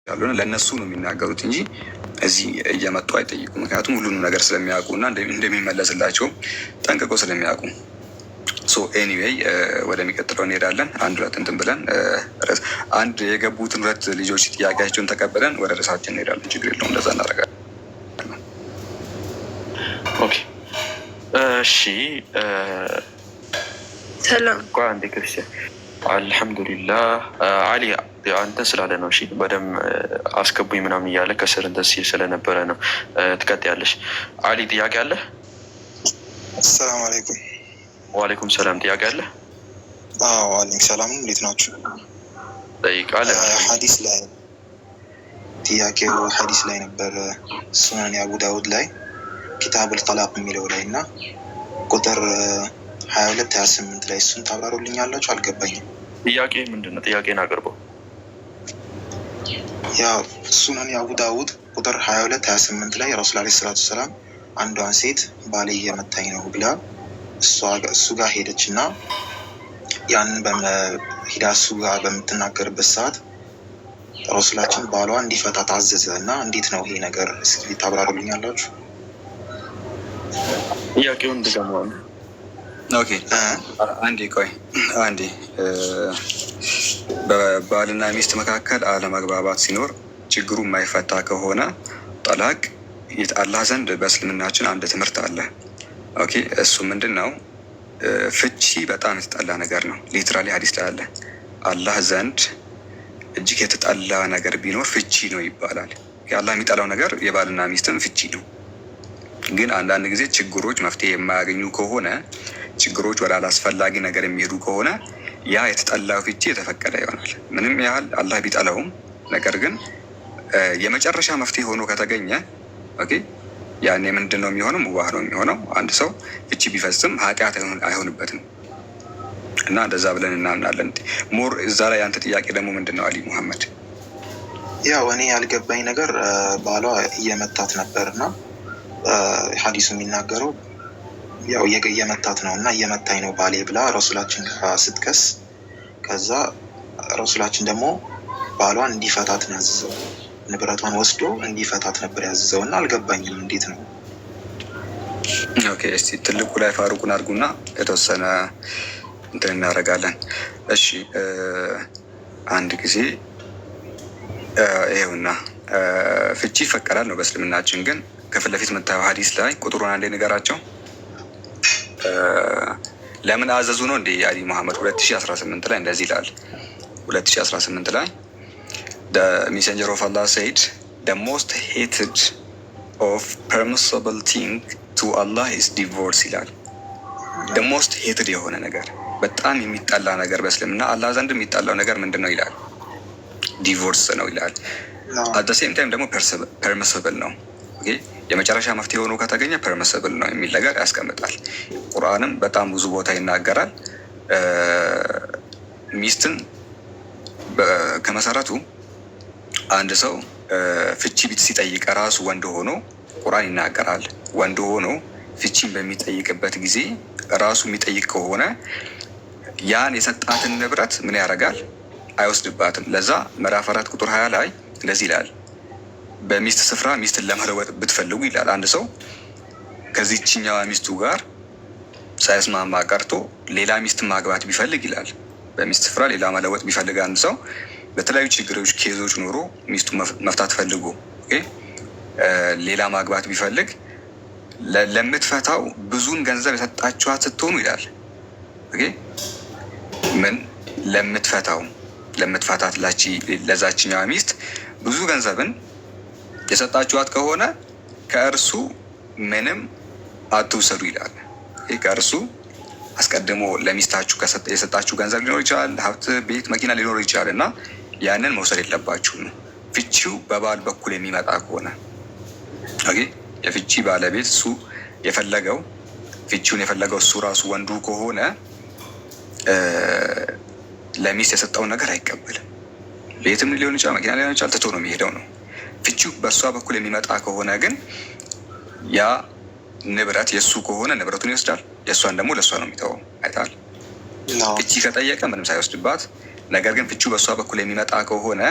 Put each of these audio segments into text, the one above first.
ያሉን ለእነሱ ነው የሚናገሩት እንጂ እዚህ እየመጡ አይጠይቁም። ምክንያቱም ሁሉንም ነገር ስለሚያውቁ እና እንደሚመለስላቸው ጠንቅቆ ስለሚያውቁ። ሶ ኤኒዌይ ወደሚቀጥለው እንሄዳለን። አንድ ሁለት እንትን ብለን አንድ የገቡትን ሁለት ልጆች ጥያቄያቸውን ተቀብለን ወደ ርዕሳችን እንሄዳለን። ችግር የለውም፣ እንደዛ እናደርጋለን። ኦኬ እሺ። ሰላም አንዴ ክርስቲያን አልሐምዱሊላህ አሊ አንተን ስላለ ነው። እሺ በደምብ አስገቡኝ ምናምን እያለ ከስር እንትን ሲል ስለነበረ ነው። ትቀጥያለሽ። አሊ ጥያቄ አለ? አሰላሙ አለይኩም። ወአለይኩም ሰላም። ጥያቄ አለ? አዎ አለኝ። ሰላም፣ እንዴት ናችሁ? ጠይቃለ። ሐዲስ ላይ ጥያቄው ሐዲስ ላይ ነበር። ሱነን አቡ ዳውድ ላይ ኪታቡል ጠላቅ የሚለው ላይ እና ቁጥር 22-28 ላይ እሱን ታብራሩልኛላችሁ? አልገባኝም። ጥያቄ ምንድን ነው? ጥያቄን አቅርበው። ያው ሱነን አቡ ዳውድ ቁጥር 22-28 ላይ ረሱል ዓለይሂ ሰላቱ ወሰላም አንዷን ሴት ባሌ እየመታኝ ነው ብላ እሱ ጋር ሄደች እና ያንን ሂዳ እሱ ጋር በምትናገርበት ሰዓት ረሱላችን ባሏ እንዲፈታ ታዘዘ እና እንዴት ነው ይሄ ነገር? እስኪ ታብራሩልኛላችሁ? ጥያቄውን ድገመዋል። ኦኬ አንዴ ቆይ አንዴ። በባልና ሚስት መካከል አለመግባባት ሲኖር ችግሩ የማይፈታ ከሆነ ጠላቅ አላህ ዘንድ በእስልምናችን አንድ ትምህርት አለ። ኦኬ እሱ ምንድን ነው? ፍቺ በጣም የተጠላ ነገር ነው። ሊትራሊ ሀዲስ ላይ አለ። አላህ ዘንድ እጅግ የተጠላ ነገር ቢኖር ፍቺ ነው ይባላል። አላህ የሚጠላው ነገር የባልና ሚስትን ፍቺ ነው። ግን አንዳንድ ጊዜ ችግሮች መፍትሄ የማያገኙ ከሆነ ችግሮች ወደ አላስፈላጊ ነገር የሚሄዱ ከሆነ ያ የተጠላው ፍቺ የተፈቀደ ይሆናል። ምንም ያህል አላህ ቢጠላውም፣ ነገር ግን የመጨረሻ መፍትሄ ሆኖ ከተገኘ ኦኬ ያኔ ምንድን ነው የሚሆነው? ሙባህ ነው የሚሆነው። አንድ ሰው ፍቺ ቢፈጽም ኃጢአት አይሆንበትም እና እንደዛ ብለን እናምናለን። ሞር እዛ ላይ አንተ ጥያቄ ደግሞ ምንድን ነው አሊ ሙሐመድ? ያው እኔ ያልገባኝ ነገር ባሏ እየመታት ነበር እና ሐዲሱ የሚናገረው ያው እየመታት ነው እና እየመታኝ ነው ባሌ ብላ ረሱላችን ስትከስ፣ ከዛ ረሱላችን ደግሞ ባሏን እንዲፈታት ነው ያዘዘው። ንብረቷን ወስዶ እንዲፈታት ነበር ያዘዘው እና አልገባኝም፣ እንዴት ነው? ኦኬ እስቲ ትልቁ ላይ ፋሩቁን አድርጉና የተወሰነ እንትን እናደርጋለን። እሺ አንድ ጊዜ ይኸውና ፍቺ ይፈቀዳል ነው በእስልምናችን። ግን ከፊት ለፊት የምታየው ሀዲስ ላይ ቁጥሩን አንዴ ንገራቸው። ለምን አዘዙ ነው እንዴ አሊ ሙሐመድ? 2018 ላይ እንደዚህ ይላል። 2018 ላይ the messenger of Allah said the most hated of permissible thing to Allah is divorce ይላል። the most hated የሆነ ነገር፣ በጣም የሚጠላ ነገር በእስልምና አላህ ዘንድ የሚጠላው ነገር ምንድን ነው ይላል? ዲቮርስ ነው ይላል። at the same time ደግሞ permissible ነው። ኦኬ የመጨረሻ መፍትሄ ሆኖ ከተገኘ ፐርሚሲብል ነው የሚል ነገር ያስቀምጣል። ቁርአንም በጣም ብዙ ቦታ ይናገራል። ሚስትን ከመሰረቱ አንድ ሰው ፍቺ ሲጠይቅ ራሱ ወንድ ሆኖ ቁርአን ይናገራል። ወንድ ሆኖ ፍቺን በሚጠይቅበት ጊዜ ራሱ የሚጠይቅ ከሆነ ያን የሰጣትን ንብረት ምን ያደርጋል? አይወስድባትም። ለዛ ምዕራፍ 4 ቁጥር 20 ላይ እንደዚህ ይላል፣ በሚስት ስፍራ ሚስትን ለመለወጥ ብትፈልጉ ይላል። አንድ ሰው ከዚህችኛዋ ሚስቱ ጋር ሳይስማማ ቀርቶ ሌላ ሚስት ማግባት ቢፈልግ ይላል፣ በሚስት ስፍራ ሌላ መለወጥ ቢፈልግ አንድ ሰው በተለያዩ ችግሮች ኬዞች ኖሮ ሚስቱ መፍታት ፈልጎ ሌላ ማግባት ቢፈልግ ለምትፈታው ብዙን ገንዘብ የሰጣችኋት ስትሆኑ ይላል። ምን ለምትፈታት ለዛችኛዋ ሚስት ብዙ ገንዘብን የሰጣችኋት ከሆነ ከእርሱ ምንም አትውሰዱ ይላል። ከእርሱ አስቀድሞ ለሚስታችሁ የሰጣችሁ ገንዘብ ሊኖር ይችላል፣ ሀብት፣ ቤት፣ መኪና ሊኖር ይችላል እና ያንን መውሰድ የለባችሁም ነው። ፍቺው በባል በኩል የሚመጣ ከሆነ የፍቺ ባለቤት እሱ ፍቺውን የፈለገው እሱ ራሱ ወንዱ ከሆነ ለሚስት የሰጠውን ነገር አይቀበልም። ቤትም ሊሆን ይችላል፣ መኪና ሊሆን ይችላል፣ ትቶ ነው የሚሄደው ነው። ፍቺው በእሷ በኩል የሚመጣ ከሆነ ግን ያ ንብረት የእሱ ከሆነ ንብረቱን ይወስዳል፣ የእሷን ደግሞ ለእሷ ነው የሚተወው። አይተሃል? ፍቺ ከጠየቀ ምንም ሳይወስድባት፣ ነገር ግን ፍቺው በእሷ በኩል የሚመጣ ከሆነ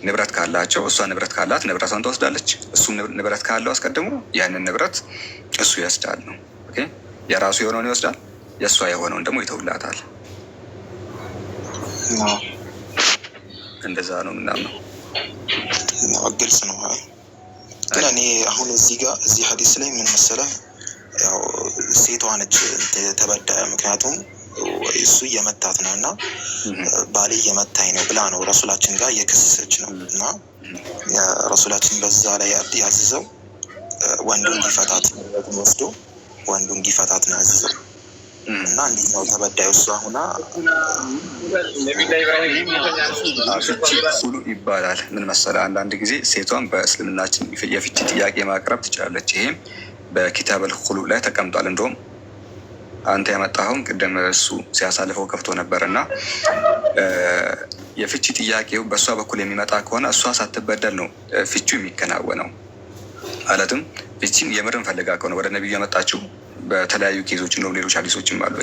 ንብረት ካላቸው እሷ ንብረት ካላት ንብረቷን ትወስዳለች። እሱ ንብረት ካለው አስቀድሞ ያንን ንብረት እሱ ይወስዳል ነው። ኦኬ የራሱ የሆነውን ይወስዳል፣ የእሷ የሆነውን ደግሞ ይተውላታል። እንደዛ ነው ምናምነው። ግልጽ ነው። ግን እኔ አሁን እዚህ ሀዲስ ላይ ምን መሰለህ፣ ያው ሴቷ ነች ተበዳይ። ምክንያቱም እሱ እየመታት ነው እና ባሌ እየመታኝ ነው ብላ ነው ረሱላችን ጋር እየከሰሰች ነው። እና ረሱላችን በዛ ላይ ያዝዘው ወንዱ እንዲፈታት ወስዶ ወንዱ እንዲፈታት ነው ያዝዘው። እና እንዴት ነው ተበዳዩ እሷ ሁና ፍቺ ሁሉ ይባላል። ምን መሰለህ አንዳንድ ጊዜ ሴቷን በእስልምናችን የፍቺ ጥያቄ ማቅረብ ትችላለች። ይሄም በኪታበል ሁሉዕ ላይ ተቀምጧል። እንደውም አንተ ያመጣኸውን ቅድም እሱ ሲያሳልፈው ከፍቶ ነበር እና የፍቺ ጥያቄው በእሷ በኩል የሚመጣ ከሆነ እሷ ሳትበደል ነው ፍቺው የሚከናወነው። ማለትም ፍቺን የምርን ፈልጋ ከሆነ ወደ ነቢዩ የመጣችው በተለያዩ ኬዞች እንደውም ሌሎች ሀዲሶችም አሉ።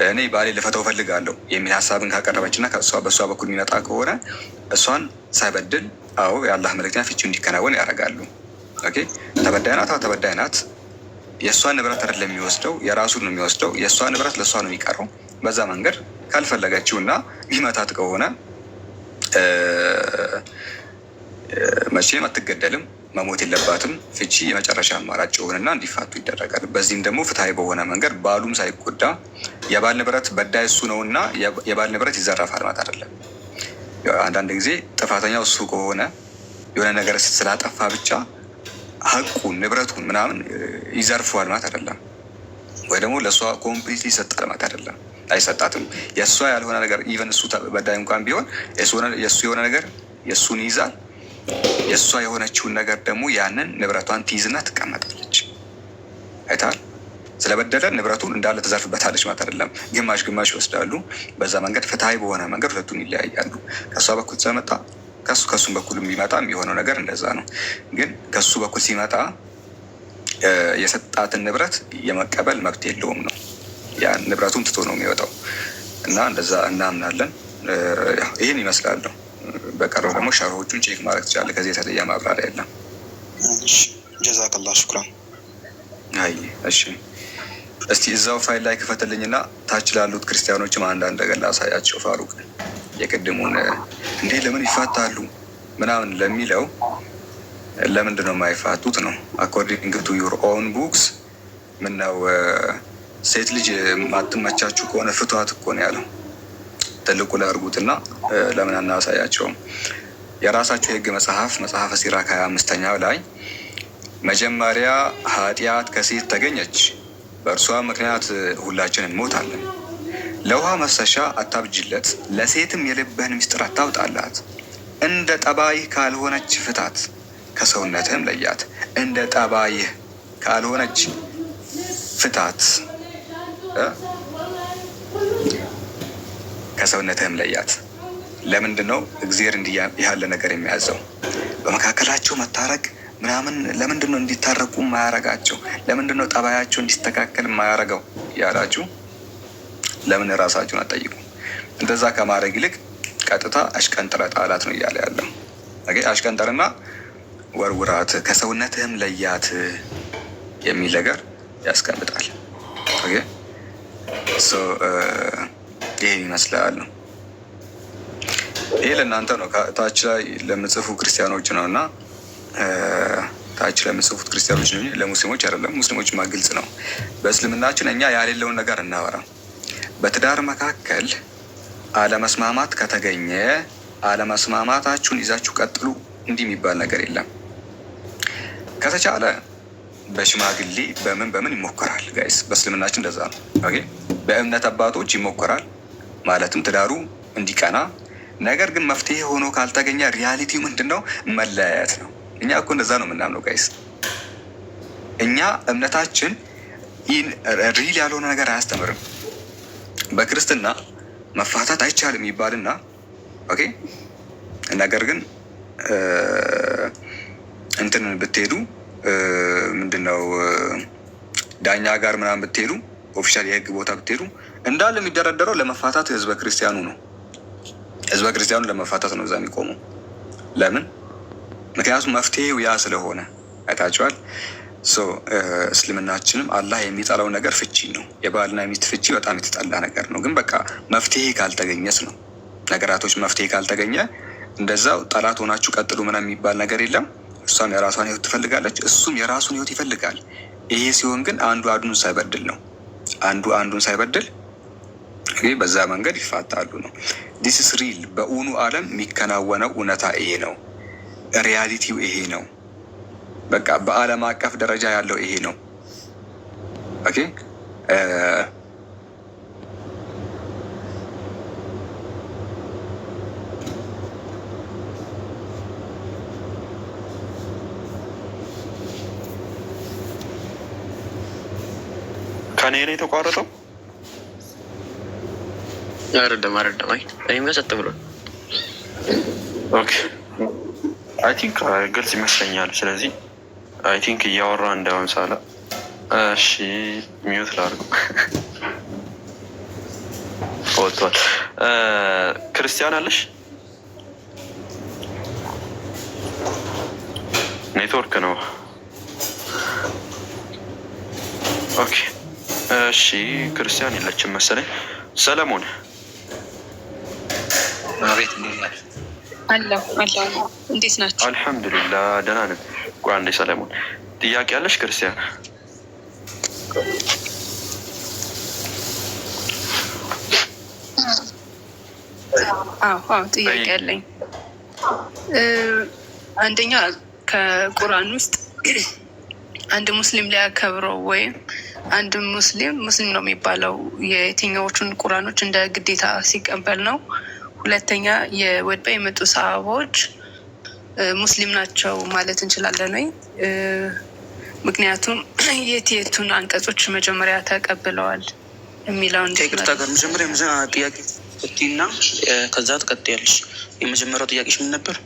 እኔ ባሌ ልፈተው ፈልጋለሁ የሚል ሀሳብን ካቀረበች እና በእሷ በኩል የሚመጣ ከሆነ እሷን ሳይበድል አዎ የአላህ መልእክተኛ ፍቺው እንዲከናወን ያደርጋሉ። ኦኬ ተበዳይ ናት፣ ተበዳይ ናት። የእሷን ንብረት አይደለም የሚወስደው፣ የራሱን ነው የሚወስደው። የእሷ ንብረት ለእሷ ነው የሚቀረው። በዛ መንገድ ካልፈለገችው እና ሊመታት ከሆነ መቼም አትገደልም፣ መሞት የለባትም። ፍቺ የመጨረሻ አማራጭ የሆነና እንዲፋቱ ይደረጋል። በዚህም ደግሞ ፍትሐዊ በሆነ መንገድ ባሉም ሳይጎዳ የባል ንብረት በዳይ እሱ ነው እና የባል ንብረት ይዘረፋል ማለት አይደለም። አንዳንድ ጊዜ ጥፋተኛው እሱ ከሆነ የሆነ ነገር ስላጠፋ ብቻ ሀቁን ንብረቱን ምናምን ይዘርፈዋል ማለት አይደለም። ወይ ደግሞ ለእሷ ኮምፕሊት ይሰጣል ማለት አይደለም። አይሰጣትም። የእሷ ያልሆነ ነገር ኢቨን እሱ በዳይ እንኳን ቢሆን የእሱ የሆነ ነገር የእሱን ይይዛል። የእሷ የሆነችውን ነገር ደግሞ ያንን ንብረቷን ትይዝና ትቀመጣለች። አይታል ስለበደለ ንብረቱን እንዳለ ትዘርፍበታለች ማለት አይደለም። ግማሽ ግማሽ ይወስዳሉ። በዛ መንገድ ፍትሐዊ በሆነ መንገድ ሁለቱን ይለያያሉ። ከእሷ በኩል ስለመጣ ከሱም በኩል የሚመጣ የሆነው ነገር እንደዛ ነው። ግን ከሱ በኩል ሲመጣ የሰጣትን ንብረት የመቀበል መብት የለውም ነው። ያን ንብረቱን ትቶ ነው የሚወጣው እና እንደዛ እናምናለን። ይህን ይመስላለሁ። በቀረው ደግሞ ሸርሆቹን ቼክ ማድረግ ትችላለህ። ከዚህ የተለየ ማብራሪያ የለም። ጀዛከላህ ሹክራን። አይ እሺ፣ እስቲ እዛው ፋይል ላይ ክፈትልኝና ታች ላሉት ክርስቲያኖችም አንዳንድ ነገር ላሳያቸው። ፋሩቅ የቅድሙን እንዴ ለምን ይፋታሉ ምናምን ለሚለው ለምንድን ነው የማይፋቱት ነው። አኮርዲንግ ቱ ዩር ኦውን ቡክስ ምነው ሴት ልጅ ማትመቻችሁ ከሆነ ፍቷት እኮ ነው ያለው። ትልቁ ላርጉትና ለምን አናሳያቸውም? የራሳቸው የህግ መጽሐፈ ሲራክ 25ኛው ላይ መጀመሪያ ኃጢአት ከሴት ተገኘች፣ በእርሷ ምክንያት ሁላችን እንሞታለን። ለውሃ መፍሰሻ አታብጅለት፣ ለሴትም የልብህን ምስጢር አታውጣላት። እንደ ጠባይህ ካልሆነች ፍታት፣ ከሰውነትህም ለያት። እንደ ጠባይህ ካልሆነች ፍታት፣ ከሰውነትህም ለያት። ለምንድን ነው እግዚአብሔር እንዲህ ያለ ነገር የሚያዘው? በመካከላቸው መታረቅ ምናምን ለምንድን ነው እንዲታረቁ ማያረጋቸው? ለምንድን ነው ጠባያቸው እንዲስተካከል ማያረገው ያላችሁ ለምን ራሳችሁን አትጠይቁ? እንደዛ ከማድረግ ይልቅ ቀጥታ አሽቀንጥረ ጣላት ነው እያለ ያለው። አሽቀንጠርና ወርውራት፣ ከሰውነትህም ለያት የሚል ነገር ያስቀምጣል። ይህን ይመስላል ነው። ይህ ለእናንተ ነው፣ ታች ላይ ለምጽፉ ክርስቲያኖች ነው እና ታች ለምጽፉት ክርስቲያኖች ነው፣ ለሙስሊሞች አይደለም። ሙስሊሞችማ ግልጽ ነው። በእስልምናችን እኛ ያሌለውን ነገር እናወራ። በትዳር መካከል አለመስማማት ከተገኘ አለመስማማታችሁን ይዛችሁ ቀጥሉ። እንዲህ የሚባል ነገር የለም። ከተቻለ በሽማግሌ በምን ይሞከራል ጋይስ። በእስልምናችን እንደዛ ነው። በእምነት አባቶች ይሞከራል፣ ማለትም ትዳሩ እንዲቀና። ነገር ግን መፍትሄ ሆኖ ካልተገኘ ሪያሊቲው ምንድን ነው? መለያየት ነው። እኛ እኮ እንደዛ ነው የምናምነው ጋይስ። እኛ እምነታችን ሪል ያልሆነ ነገር አያስተምርም። በክርስትና መፋታት አይቻልም ይባልና ነገር ግን እንትን ብትሄዱ ምንድነው ዳኛ ጋር ምናምን ብትሄዱ ኦፊሻል የህግ ቦታ ብትሄዱ እንዳለ የሚደረደረው ለመፋታት ህዝበ ክርስቲያኑ ነው። ህዝበ ክርስቲያኑ ለመፋታት ነው እዛ የሚቆመው። ለምን? ምክንያቱም መፍትሄው ያ ስለሆነ አይታችኋል። እስልምናችንም አላህ የሚጠላው ነገር ፍቺ ነው። የባልና ሚስት ፍቺ በጣም የተጠላ ነገር ነው። ግን በቃ መፍትሄ ካልተገኘስ ነው ነገራቶች መፍትሄ ካልተገኘ እንደዛው ጠላት ሆናችሁ ቀጥሉ ምናምን የሚባል ነገር የለም። እሷም የራሷን ህይወት ትፈልጋለች፣ እሱም የራሱን ህይወት ይፈልጋል። ይሄ ሲሆን ግን አንዱ አንዱን ሳይበድል ነው። አንዱ አንዱን ሳይበድል በዛ መንገድ ይፋታሉ ነው። ዲስ ኢዝ ሪል። በእውኑ ዓለም የሚከናወነው እውነታ ይሄ ነው። ሪያሊቲው ይሄ ነው። በቃ በዓለም አቀፍ ደረጃ ያለው ይሄ ነው። ኦኬ ከኔ ላይ የተቋረጠው አይደለም። አይ እኔም ጋር ሰጥ ብሏል። ኦኬ አይ ቲንክ ግልጽ ይመስለኛል። ስለዚህ አይ ቲንክ እያወራ እንዳይሆን ሳላ እሺ ሚዩት ላድርገው። ወጥቷል። ክርስቲያን አለሽ? ኔትወርክ ነው። ኦኬ እሺ ክርስቲያን የለችም መሰለኝ። ሰለሞን አቤት አለሁ። እንዴት ናቸው? አልሐምዱሊላህ ደህና ነን። ቆይ አንዴ ሰለሞን ጥያቄ ያለሽ? ክርስቲያን አዎ ጥያቄ ያለኝ አንደኛ ከቁርአን ውስጥ አንድ ሙስሊም ሊያከብረው ወይም አንድ ሙስሊም ነው የሚባለው የየትኛዎቹን ቁርአኖች እንደ ግዴታ ሲቀበል ነው? ሁለተኛ ወድቀ የመጡ ሰሃባዎች ሙስሊም ናቸው ማለት እንችላለን ወይ? ምክንያቱም የቱን አንቀጾች መጀመሪያ ተቀብለዋል የሚለውን ከይቅርታ ጋር መጀመሪያ ጥያቄ እና ከዛ ትቀጥያለሽ። የመጀመሪያው ጥያቄሽ ምን ነበር?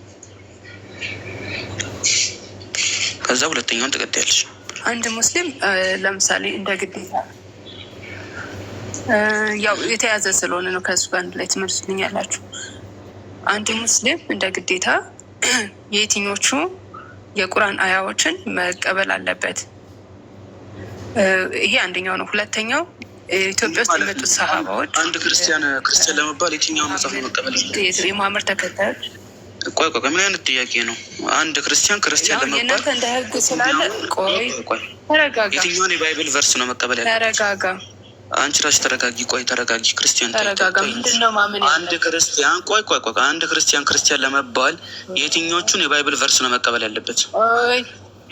ከዛ ሁለተኛውን ትቀጥያለሽ። አንድ ሙስሊም ለምሳሌ እንደ ግዴታ ያው የተያዘ ስለሆነ ነው ከሱ ጋር አንድ ላይ ትመልሱልኛላችሁ። አንድ ሙስሊም እንደ ግዴታ የየትኞቹ የቁርአን አያዎችን መቀበል አለበት? ይሄ አንደኛው ነው። ሁለተኛው ኢትዮጵያ ውስጥ የመጡት ሰሃባዎች አንድ ክርስቲያን ለመባል የትኛውን መጽሐፍ መቀበል የሙሐመድ ተከታዮች? ቆይ ምን አይነት ጥያቄ ነው? አንድ ክርስቲያን ለመባል የእናንተ እንደ ህግ ስላለ ቆይ ተረጋጋ። የትኛውን የባይብል ቨርስ ነው መቀበል ያለበት? ተረጋጋ። አንቺ ራስሽ ተረጋጊ። ቆይ ተረጋጊ። ክርስቲያን ተረጋጋ። ምንድነው ማመን? አንድ ክርስቲያን አንድ ክርስቲያን ለመባል የትኞቹን የባይብል ቨርስ ነው መቀበል ያለበት?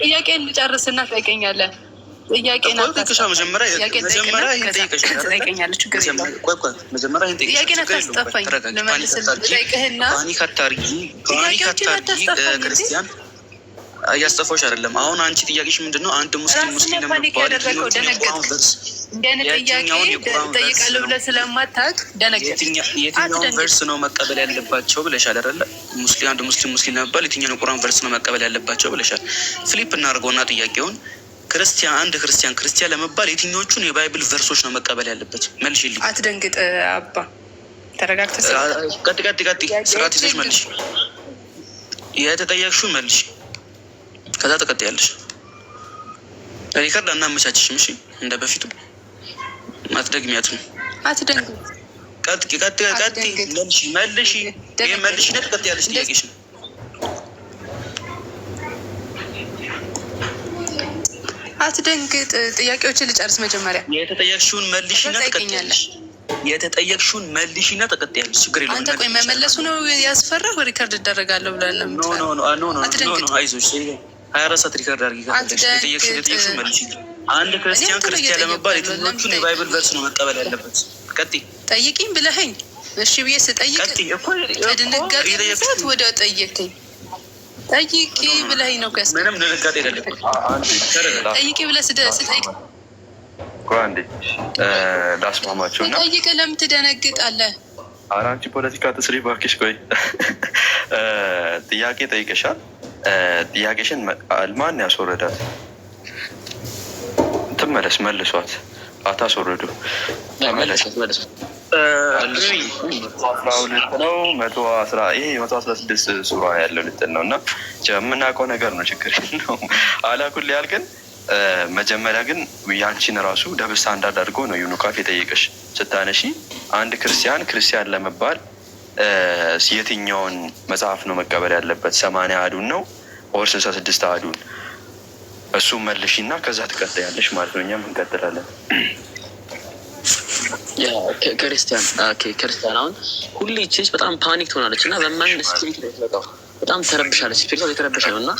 ጥያቄን ልጨርስና ትጠይቀኛለህ። ጥያቄን እያስጠፋሽ አይደለም። አሁን አንቺ ጥያቄሽ ምንድን ነው? አንድ ሙስሊም ለመባል ጠይቃለሁ ብለህ ስለማታውቅ የትኛውን ቨርስ ነው መቀበል ያለባቸው ብለሻል አይደለ? አንድ ሙስሊም ለመባል የትኛውን ቁርአን ቨርስ ነው መቀበል ያለባቸው ብለሻል። ፍሊፕ እናድርገውና ጥያቄውን አንድ ክርስቲያን ለመባል የትኞቹን የባይብል ቨርሶች ነው መቀበል ያለበት? መልሽልኝ። አትደንግጥ አባ፣ ተረጋግተህ ቀጥ ስርዓት ይዘሽ መልሽ። የተጠየቅሽውን መልሽ፣ ከዛ ተቀጥያለሽ። ሪከርድ አናመቻችሽም። እሺ እንደ በፊቱ አትደግሚያትም። አትደንግጥ። መልሽ። መልሽ ነት ቀጥያለሽ። ጥያቄሽ ነው። አትደንግጥ። ጥያቄዎችን ልጨርስ መጀመሪያ። የተጠየቅሽውን መልሽና ተቀጥያለሽ። ችግር የለውም። አንተ ቆይ መመለሱ ነው ያስፈራህ? ሪከርድ እደረጋለሁ ብለን ነው? አይዞሽ 24 ሰዓት ሪከርድ አድርጊ። የተጠየቅሽውን መልሽ። አንድ ክርስቲያን ለመባል የትኞቹን የባይብል ቨርስ ነው መቀበል ያለበት? ቀጥይ። ጠይቂኝ ብለኸኝ እሺ ብዬ ስጠይቅ ከድንጋጤ ብዛት ወደ ጠየቅኝ። ጠይቂ ብለኸኝ ነው ከስ ምንም ንጋጤ አይደለም። ጠይቂ ብለህ ስጠይቅ አንዴ ላስማማቸው እና ጠይቅ። ለምን ትደነግጣለህ? ኧረ አንቺ ፖለቲካ ትስሪ እባክሽ። ቆይ ጥያቄ ጠይቀሻል። ጥያቄሽን ማን ያስወረዳት? መልሷት። አታስወርዱ። 112 ነው 110 ይሄ 116 ሱራ ያለው ልትል ነው እና የምናውቀው ነገር ነው። ችግር ነው አላኩል ያህል ግን መጀመሪያ ግን ያንቺን ራሱ ደብል ስታንዳርድ አድርጎ ነው ዩኑካፍ የጠየቀሽ ስታነሺ አንድ ክርስቲያን ለመባል የትኛውን መጽሐፍ ነው መቀበል ያለበት? 80 አሐዱን ነው ኦር 66 አሐዱን? እሱ መልሺ እና ከዛ ትቀጥያለሽ ማለት ነው። እኛም እንቀጥላለን። ክርስቲያን አሁን ሁሌ ይችች በጣም ፓኒክ ትሆናለች እና በማን ስፒሪት ነው የተለቀው? በጣም ተረብሻለች። ስፒሪት የተረበሸ ነው እና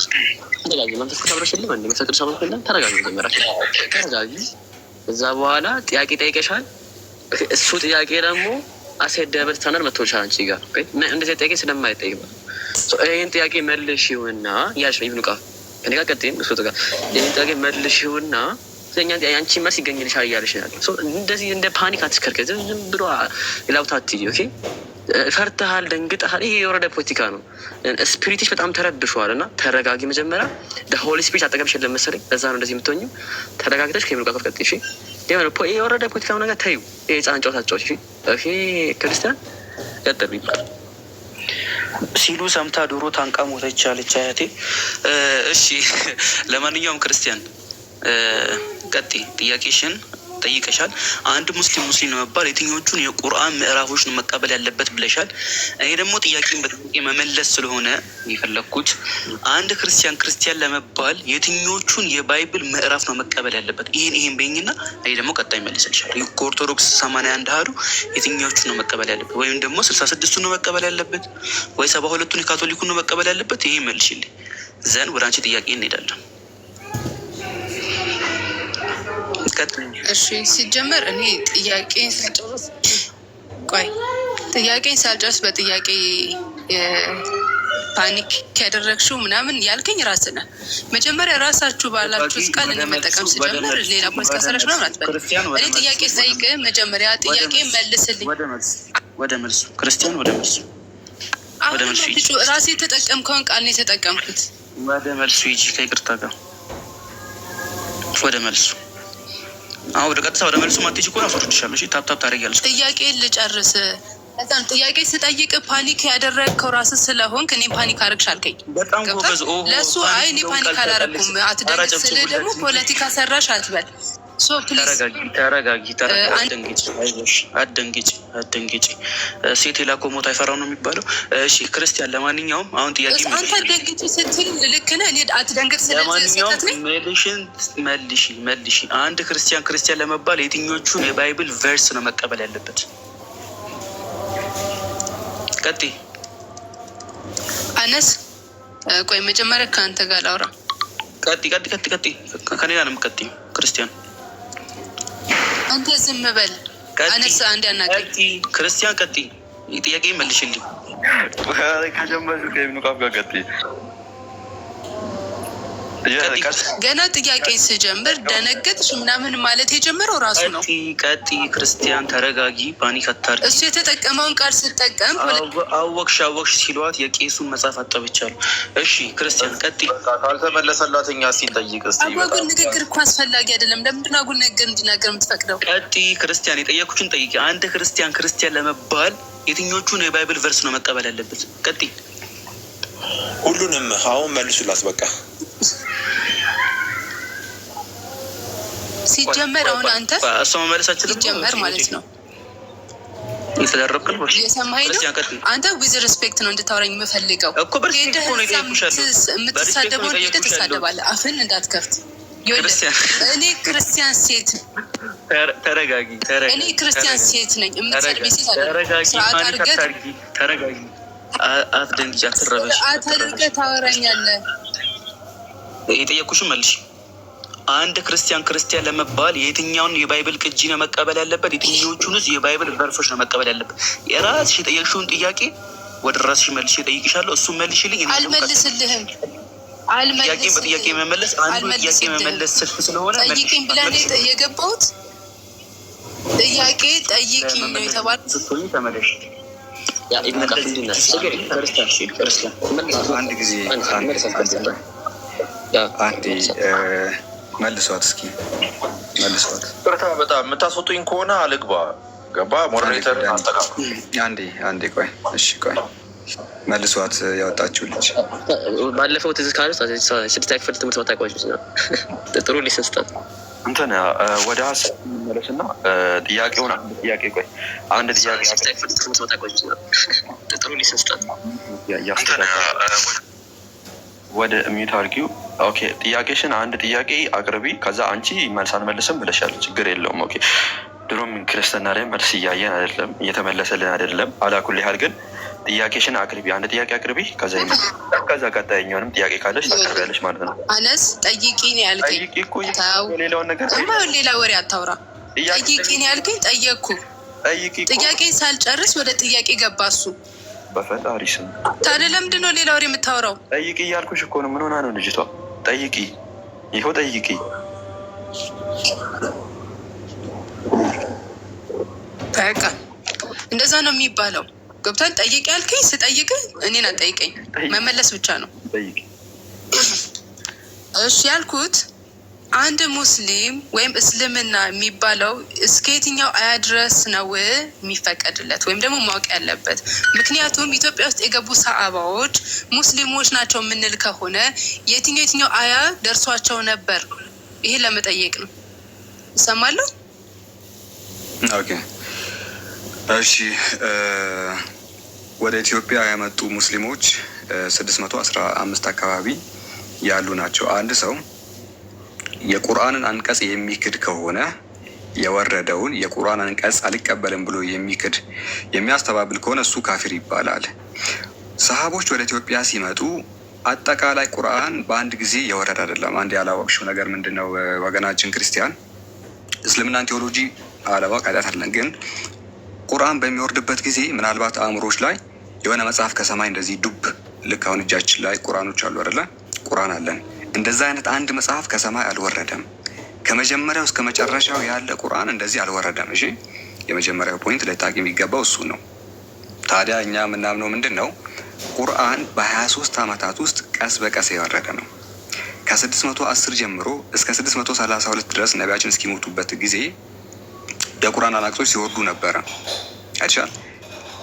ተረጋጊ። መንፈስ ተብረሽ የለም እንደ መንፈስ ቅዱስ አሁን ከለም ተረጋጊ። መጀመሪያ ተረጋጊ። እዛ በኋላ ጥያቄ ጠይቀሻል። እሱ ጥያቄ ደግሞ አስሄደበት ስታንዳርድ መጥቶሻል አንቺ ጋር እንደዚህ ጥያቄ ስለማይጠይቅ ይህን ጥያቄ መልሺውና እያልሽ ነው ይብኑቃ እኔ ጋር ቀጥይም እሱ ጋር ይህን ጥያቄ መልሺውና ያንቺ መልስ ይገኝልሻል እያለሽ ያለ እንደዚህ እንደ ፓኒክ አትሽከርከሪ። ዝም ብሎ ሌላው ታትይ ኦኬ። ፈርተሃል፣ ደንግጠሃል። ይሄ የወረደ ፖለቲካ ነው። ስፒሪትሽ በጣም ተረብሸዋል እና ተረጋጊ። መጀመሪያ ሆሊ ስፒሪት አጠገብሽ የለም መሰለኝ፣ ለዛ ነው እንደዚህ የምትሆኝው። ተረጋግተሽ ከሚሉቃ ቀጥይ። እሺ የወረደ ፖለቲካ ነገር ተይው። ይሄ ህፃን ጨዋታ ጫዎች እሺ። ክርስቲያን ቀጥል ይባል ሲሉ ሰምታ ዶሮ ታንቃ ሞተች አለች አያቴ። እሺ ለማንኛውም ክርስቲያን ቀጥይ። ጥያቄሽን ጠይቀሻል። አንድ ሙስሊም ለመባል የትኞቹን የቁርአን ምዕራፎች ነው መቀበል ያለበት ብለሻል። እኔ ደግሞ ጥያቄን በጥያቄ መመለስ ስለሆነ የፈለግኩት አንድ ክርስቲያን ለመባል የትኞቹን የባይብል ምዕራፍ ነው መቀበል ያለበት? ይሄን በይኝና እኔ ደግሞ ቀጣይ መልስልሻለሁ። ከኦርቶዶክስ 81 አሐዱ የትኞቹን ነው መቀበል ያለበት? ወይም ደግሞ 66ቱን ነው መቀበል ያለበት ወይ 72ቱን የካቶሊኩን ነው መቀበል ያለበት? ይሄ መልሽልኝ ዘንድ ወደ አንቺ ጥያቄ እንሄዳለን። እሺ ሲጀመር እኔ ጥያቄን ሳልጨርስ በጥያቄ ፓኒክ ያደረግሽው ምናምን ያልከኝ ራስህ ነህ። መጀመሪያ ራሳችሁ ባላችሁት ቃል እኔ መጠቀም ስጀምር ሌላ ፖለቲካ ሰራሽ ምናምን አትበል። እኔ ጥያቄ ስጠይቅህ መጀመሪያ ጥያቄ መልስልኝ። ወደ መልሱ ክርስቲያን ወደ መልሱ ራሴ የተጠቀምከውን ቃል ነው የተጠቀምኩት። ወደ መልሱ ሂጂ ከይቅርታ ጋር ወደ መልሱ አሁን ወደ ቀጥታ ወደ መልሱ ማትሄጂ እኮ ራሱ ወርድሻለሁ። እሺ ታፕታፕ ታደርጊያለሽ። ጥያቄን ልጨርስ። በጣም ጥያቄ ስጠይቅ ፓኒክ ያደረግከው ራስህ ስለሆንክ እኔ ፓኒክ አደረግሽ አልከኝ። በጣም ጎበዝ። ለእሱ አይ እኔ ፓኒክ አላረኩም አትደንግጥ ስልህ ደግሞ ፖለቲካ ሰራሽ አትበል። ተረጋጊ። አትደንግጪ። ሴት የላከው ሞት አይፈራው ነው የሚባለው። እሺ ክርስቲያን፣ ለማንኛውም አሁን ጥያቄ አንተ አትደንግጪ ስትል ልክ ነህ። እኔ አትደንግጥ ስልህ ለማንኛውም መልሺ። አንድ ክርስቲያን ለመባል የትኞቹን የባይብል ቨርስ ነው መቀበል ያለበት? ቀጥይ። አነስ ቆይ መጀመሪያ ከአንተ ጋር ላውራ። ቀጥይ። ከኔ ጋር ነው የምትቀጥይው ክርስቲያን። አንተ ዝም በል። አነስ አንድ ያናገኝ ክርስቲያን ቀጥይ። ጥያቄ መልሽልኝ። ከጀመርሽ ከኢብኑቃፍ ጋር ቀጥይ። ገና ጥያቄ ስጀምር ደነገጥሽ ምናምን ማለት የጀመረው ራሱ ነው። ቀጥይ ክርስቲያን ተረጋጊ፣ ፓኒክ አታርጊ። እሱ የተጠቀመውን ቃል ስጠቀም አወቅሽ ሲሏት የቄሱን መጽሐፍ አጠብቻለሁ። እሺ ክርስቲያን ቀጥይ። ካልተመለሰላት እኛ ሲንጠይቅ ስ አጓጉል ንግግር እኮ አስፈላጊ አይደለም። ለምንድን አጉል ንግግር እንዲናገር የምትፈቅደው? ቀጥይ ክርስቲያን፣ የጠየኩችን ጠይቂ። አንድ ክርስቲያን ለመባል የትኞቹን የባይብል ቨርስ ነው መቀበል ያለበት? ቀጥይ። ሁሉንም አሁን መልሱላት በቃ። ሲጀመር አሁን አንተ እሷ መመለሳችን ሲጀመር ማለት ነው የተደረግክን የሰማኸኝ ነው። አንተ ዊዝ ሪስፔክት ነው እንድታወራኝ የምፈልገው። የምትሳደበውን ሄደህ ትሳደባለህ። አፍን እንዳትከፍት። እኔ ክርስቲያን ሴት ተረጋጊ። እኔ ክርስቲያን ሴት ነኝ። የምትሰድበኝ ሴት አለ። ስርዓት አድርገህ ተረጋጊ። አትደንግጪ፣ አትረበሽ። ስርዓት አድርገህ ታወራኛለህ። የጠየኩሽን መልሽ። አንድ ክርስቲያን ለመባል የትኛውን የባይብል ቅጂ ነው መቀበል ያለበት? የትኞቹንስ የባይብል ቨርሶች ነው መቀበል ያለበት? የራስሽ የጠየቅሽውን ጥያቄ ወደ ራስሽ መልሽ ጠይቅሻለሁ። እሱም መልሽልኝ። አልመልስልህም። ጥያቄ በጥያቄ መመለስ አንዱ ጥያቄ መመለስ ስልፍ ስለሆነ ጠይቂኝ ብለህ ነው የገባሁት። ጥያቄ ጠይቂኝ ነው የተባለው። ስትሆኝ ተመለሽ። አንድ ጊዜ አንዴ መልሷት እስኪ መልሷት። በጣም የምታስወጡኝ ከሆነ አልግባ። ገባ ሞዴሬተር አስተካክሉ። አንዴ ቆይ፣ እሺ ቆይ፣ መልሷት ያወጣችው ልጅ ባለፈው ትዝ ካሉት 6ኛ ክፍል ትምህርት መታወቂያዎች ነው። ጥሩ ሊስን ስጣት እንትን ወደ ሀሳብ መለስና ጥያቄውን አንድ ጥያቄ 6ኛ ክፍል ትምህርት መታወቂያዎች ነው። ጥሩ ሊስን ስጣት ወደ ሚዩት አድርጊው። ኦኬ ጥያቄሽን አንድ ጥያቄ አቅርቢ፣ ከዛ አንቺ መልስ አንመልስም ብለሻል። ችግር የለውም። ኦኬ ድሮም ክርስትና ላይ መልስ እያየን አይደለም፣ እየተመለሰልን አይደለም። አላኩል ያህል ግን ጥያቄሽን አቅርቢ፣ አንድ ጥያቄ አቅርቢ፣ ከዛ ቀጣይኛውንም ጥያቄ ካለች ታቀርቢያለሽ ማለት ነው። አነስ ጠይቂ ነው ያልከኝ። ጠይቂ እኮ ሌላውን ነገር ሌላ ወሬ አታውራ። ጠይቂ ነው ያልከኝ፣ ጠየቅኩ። ጥያቄ ሳልጨርስ ወደ ጥያቄ ገባ እሱ። በፈጣሪ ስም ታዲያ ለምንድን ነው ሌላ ወሬ የምታወራው? ጠይቂ እያልኩሽ እኮ ነው። ምን ሆና ነው ልጅቷ? ጠይቂ፣ ይኸው ጠይቂ። በቃ እንደዛ ነው የሚባለው። ገብቷል? ጠይቂ ያልከኝ ስጠይቅ እኔን አትጠይቀኝ፣ መመለስ ብቻ ነው። እሺ ያልኩት አንድ ሙስሊም ወይም እስልምና የሚባለው እስከ የትኛው አያ ድረስ ነው የሚፈቀድለት ወይም ደግሞ ማወቅ ያለበት? ምክንያቱም ኢትዮጵያ ውስጥ የገቡ ሰሃባዎች ሙስሊሞች ናቸው የምንል ከሆነ የትኛው አያ ደርሷቸው ነበር? ይሄ ለመጠየቅ ነው። ይሰማለሁ? ኦኬ እሺ። ወደ ኢትዮጵያ የመጡ ሙስሊሞች 615 አካባቢ ያሉ ናቸው። አንድ ሰው የቁርአንን አንቀጽ የሚክድ ከሆነ የወረደውን የቁርአን አንቀጽ አልቀበልም ብሎ የሚያስተባብል ከሆነ እሱ ካፊር ይባላል። ሰሃቦች ወደ ኢትዮጵያ ሲመጡ አጠቃላይ ቁርአን በአንድ ጊዜ የወረደ አይደለም። አንድ ያላወቅሽው ነገር ምንድነው? ወገናችን ክርስቲያን እስልምናን ቴዎሎጂ አለማወቅ ኃጢአት አይደለም፣ ግን ቁርአን በሚወርድበት ጊዜ ምናልባት አእምሮች ላይ የሆነ መጽሐፍ ከሰማይ እንደዚህ ዱብ፣ ልክ አሁን እጃችን ላይ ቁርአኖች አሉ አይደለ? ቁርአን አለን። እንደዛ አይነት አንድ መጽሐፍ ከሰማይ አልወረደም። ከመጀመሪያው እስከ መጨረሻው ያለ ቁርአን እንደዚህ አልወረደም። እሺ፣ የመጀመሪያው ፖይንት ልታቂ የሚገባው እሱ ነው። ታዲያ እኛ የምናምነው ምንድን ነው? ቁርአን በ23 ዓመታት ውስጥ ቀስ በቀስ የወረደ ነው። ከ610 ጀምሮ እስከ 632 ድረስ ነቢያችን እስኪሞቱበት ጊዜ የቁርአን አናቅጾች ሲወርዱ ነበረ። አይቻል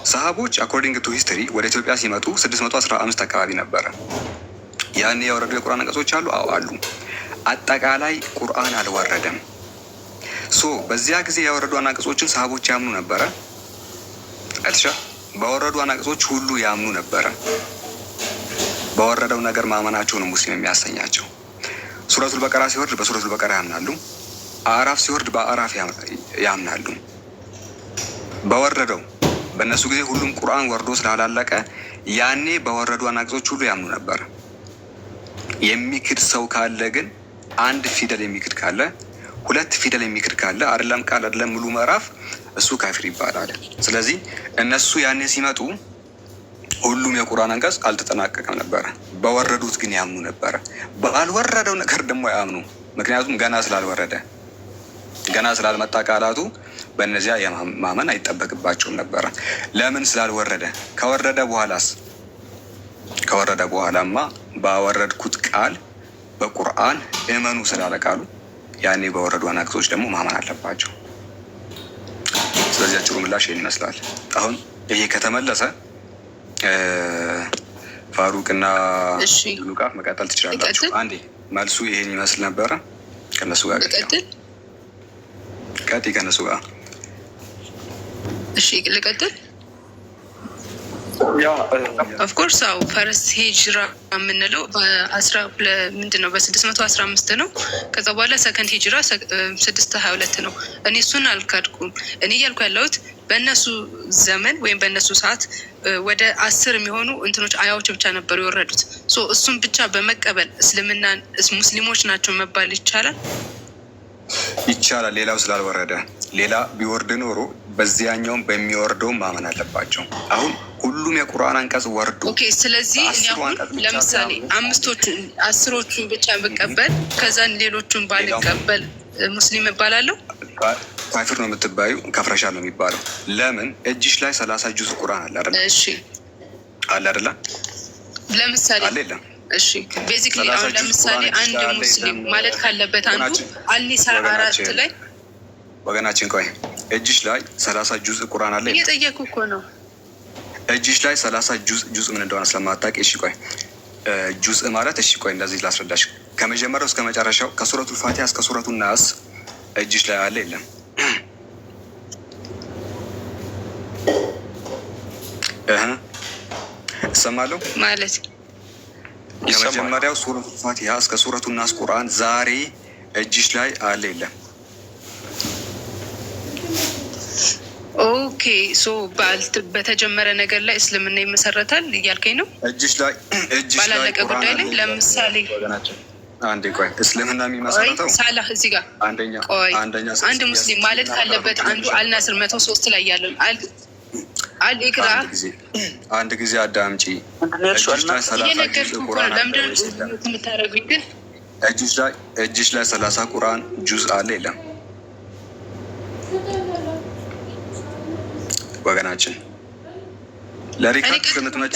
ሰሃቦች አኮርዲንግ ቱ ሂስትሪ ወደ ኢትዮጵያ ሲመጡ 615 አካባቢ ነበረ። ያን የወረዱ የቁርአን አንቀጾች አሉ? አዎ አሉ። አጠቃላይ ቁርአን አልወረደም። በዚያ ጊዜ የወረዱ አንቀጾችን ሰሃቦች ያምኑ ነበረ። አይቻል በወረዱ አንቀጾች ሁሉ ያምኑ ነበረ። በወረደው ነገር ማመናቸው ነው ሙስሊም የሚያሰኛቸው። ሱረቱል በቀራ ሲወርድ በሱረቱል በቀራ ያምናሉ። አዕራፍ ሲወርድ በአዕራፍ ያምናሉ። በወረደው በእነሱ ጊዜ ሁሉም ቁርአን ወርዶ ስላላለቀ ያኔ በወረዱ አንቀጾች ሁሉ ያምኑ ነበር። የሚክድ ሰው ካለ ግን አንድ ፊደል የሚክድ ካለ፣ ሁለት ፊደል የሚክድ ካለ፣ አይደለም ቃል አይደለም ሙሉ ምዕራፍ፣ እሱ ካፊር ይባላል። ስለዚህ እነሱ ያኔ ሲመጡ ሁሉም የቁርአን አንቀጽ አልተጠናቀቀም ነበረ። በወረዱት ግን ያምኑ ነበረ። ባልወረደው ነገር ደግሞ ያምኑ። ምክንያቱም ገና ስላልወረደ፣ ገና ስላልመጣ ቃላቱ በእነዚያ የማመን አይጠበቅባቸውም ነበረ። ለምን ስላልወረደ? ከወረደ በኋላስ? ከወረደ በኋላማ ባወረድኩት ቃል በቁርአን እመኑ ስላለ ቃሉ ያኔ በወረዱ አንቀጾች ደግሞ ማመን አለባቸው። ስለዚህ አጭሩ ምላሽ ይህን ይመስላል። አሁን ይሄ ከተመለሰ ፋሩቅና ሉቃ መቀጠል ትችላላችሁ። አንዴ መልሱ ይሄን ይመስል ነበረ። ከነሱ ጋር ቀጥይ፣ ከነሱ ጋር እሺ፣ ልቀጥል። ኦፍኮርስ አው ፈረስ ሂጅራ የምንለው በ615 ነው። ከዛ በኋላ ሰከንድ ሂጅራ 622 ነው። እኔ እሱን አልካድኩም። እኔ እያልኩ ያለሁት በእነሱ ዘመን ወይም በእነሱ ሰዓት ወደ 10 የሚሆኑ እንትኖች አያዎች ብቻ ነበሩ የወረዱት። እሱን ብቻ በመቀበል እስልምናን ሙስሊሞች ናቸው መባል ይቻላል? ይቻላል። ሌላው ስላልወረደ፣ ሌላ ቢወርድ ኖሮ በዚያኛውም በሚወርደው ማመን አለባቸው። አሁን ሁሉም የቁርአን አንቀጽ ወርዱ። ኦኬ። ስለዚህ እኔ አሁን ለምሳሌ 10ዎቹን ብቻ ብቀበል ከዛን ሌሎቹን ባልቀበል ሙስሊም እባላለሁ? ካፊር ነው የምትባዩ፣ ከፍረሻል ነው የሚባለው። ለምን? እጅሽ ላይ 30 ጁዝ ቁርአን አለ አይደል? እሺ፣ አለ አይደል? ለምሳሌ አለ የለም? እሺ፣ ቤዚክሊ አሁን ለምሳሌ አንድ ሙስሊም ማለት ካለበት አንዱ አልኒሳ 4 ላይ ወገናችን ቆይ እጅሽ ላይ 30 ጁዝ ቁርአን አለ? እየጠየኩ እኮ ነው። እጅሽ ላይ 30 ጁዝ ምን እንደሆነ ስለማታውቂ፣ እሺ ቆይ ጁዝ ማለት እሺ ቆይ እንደዚህ ላስረዳሽ። ከመጀመሪያው እስከ መጨረሻው ከሱረቱል ፋቲሃ እስከ ሱረቱን ናስ እጅሽ ላይ አለ የለም? እሰማለሁ ማለት ከመጀመሪያው ሱረቱል ፋቲሃ እስከ ሱረቱን ናስ ቁርአን ዛሬ እጅሽ ላይ አለ የለም? ኦኬ ሶ በተጀመረ ነገር ላይ እስልምና ይመሰረታል እያልከኝ ነው? እጅሽ ላይ ባላለቀ ጉዳይ ላይ ለምሳሌ አንዴ ቆይ፣ እስልምና የሚመሰረተው ሳላህ እዚህ ጋር አንድ ሙስሊም ማለት ካለበት አንዱ አልናስር 103 ላይ ያለው አልኢቅራ አንድ ጊዜ አዳምጪ። የምታደርጉኝ ግን እጅሽ ላይ 30 ቁርአን ጁዝ አለ የለም? ወገናችን ለሪካርድ ስለምትመጪ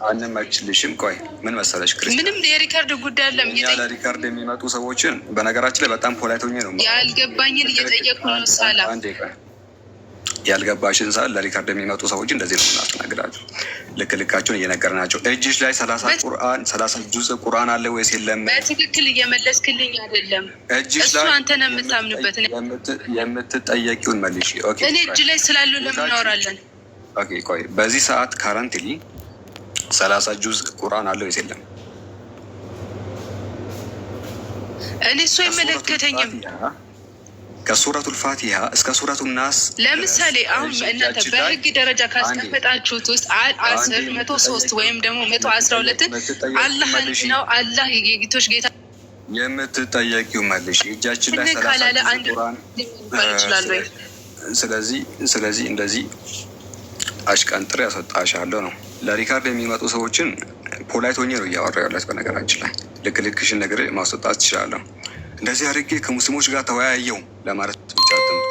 አንመችልሽም። ቆይ ምን መሰለሽ ክርስቲያን፣ ምንም የሪካርድ ጉዳይ አለም። ለሪካርድ የሚመጡ ሰዎችን በነገራችን ላይ በጣም ፖላይት ሆኜ ነው ያልገባኝን እየጠየኩ ነው። ሳላ ያልገባሽን ሳል ለሪካርድ የሚመጡ ሰዎች እንደዚህ ነው እናስተናግዳቸው። ልክ ልካቸውን እየነገርናቸው። እጅሽ ላይ 30 ጁዝ ቁርአን አለ ወይስ የለም? በትክክል እየመለስክልኝ አይደለም። እጅሽ ላይ አንተ ነው የምታምንበት። የምትጠየቂውን መልሽ። ኦኬ እኔ እጅ ላይ ስላሉ ለምን እናወራለን? ኦኬ ቆይ፣ በዚህ ሰዓት ካረንትሊ 30 ጁዝ ቁርአን አለ ወይስ የለም? እኔ እሱ አይመለከተኝም። ከሱረቱል ፋቲሃ እስከ ሱረቱን ናስ ለምሳሌ አሁን እናንተ በህግ ደረጃ ካስቀመጣችሁት ውስጥ አስር 103 ወይም ደግሞ 112 አላህ ነው አላህ የጌቶች ጌታ የምትጠየቂው መልሽ። እጃችን ላይ 30 ቁርአን ይችላል ወይ? ስለዚህ እንደዚህ አሽቀንጥሬ ያስወጣሻለሁ ነው። ለሪካርድ የሚመጡ ሰዎችን ፖላይት ሆኜ ነው እያወራሁ ያለሁት። በነገራችን ላይ ልክልክሽን ነገር ማስወጣት ትችላለሁ። እንደዚህ አድርጌ ከሙስሊሞች ጋር ተወያየው ለማለት ብቻ አትምጡ።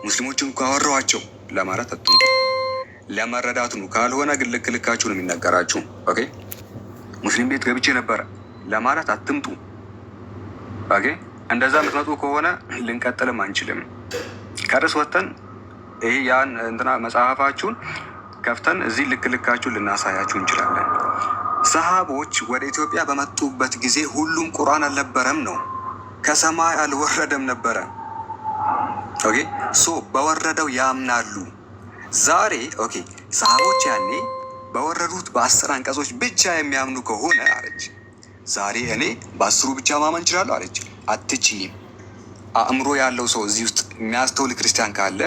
ሙስሊሞችን ካወራኋቸው ለማለት አትምጡ። ለመረዳት ነው። ካልሆነ ግን ልክልካችሁ ነው የሚነገራችሁ። ኦኬ ሙስሊም ቤት ገብቼ ነበረ ለማለት አትምጡ። ኦኬ እንደዛ የምትመጡ ከሆነ ልንቀጥልም አንችልም። ከርስ ወጥተን ይሄ ያን እንትና መጽሐፋችሁን ከፍተን እዚህ ልክልካችሁን ልናሳያችሁ እንችላለን። ሰሃቦች ወደ ኢትዮጵያ በመጡበት ጊዜ ሁሉም ቁርአን አልነበረም ነው፣ ከሰማይ አልወረደም ነበረ። ኦኬ ሶ በወረደው ያምናሉ። ዛሬ ኦኬ ሰሃቦች ያኔ በወረዱት በ10 አንቀጾች ብቻ የሚያምኑ ከሆነ አለች፣ ዛሬ እኔ በ10ሩ ብቻ ማመን እችላለሁ አለች። አትችይም። አእምሮ ያለው ሰው እዚህ ውስጥ የሚያስተውል ክርስቲያን ካለ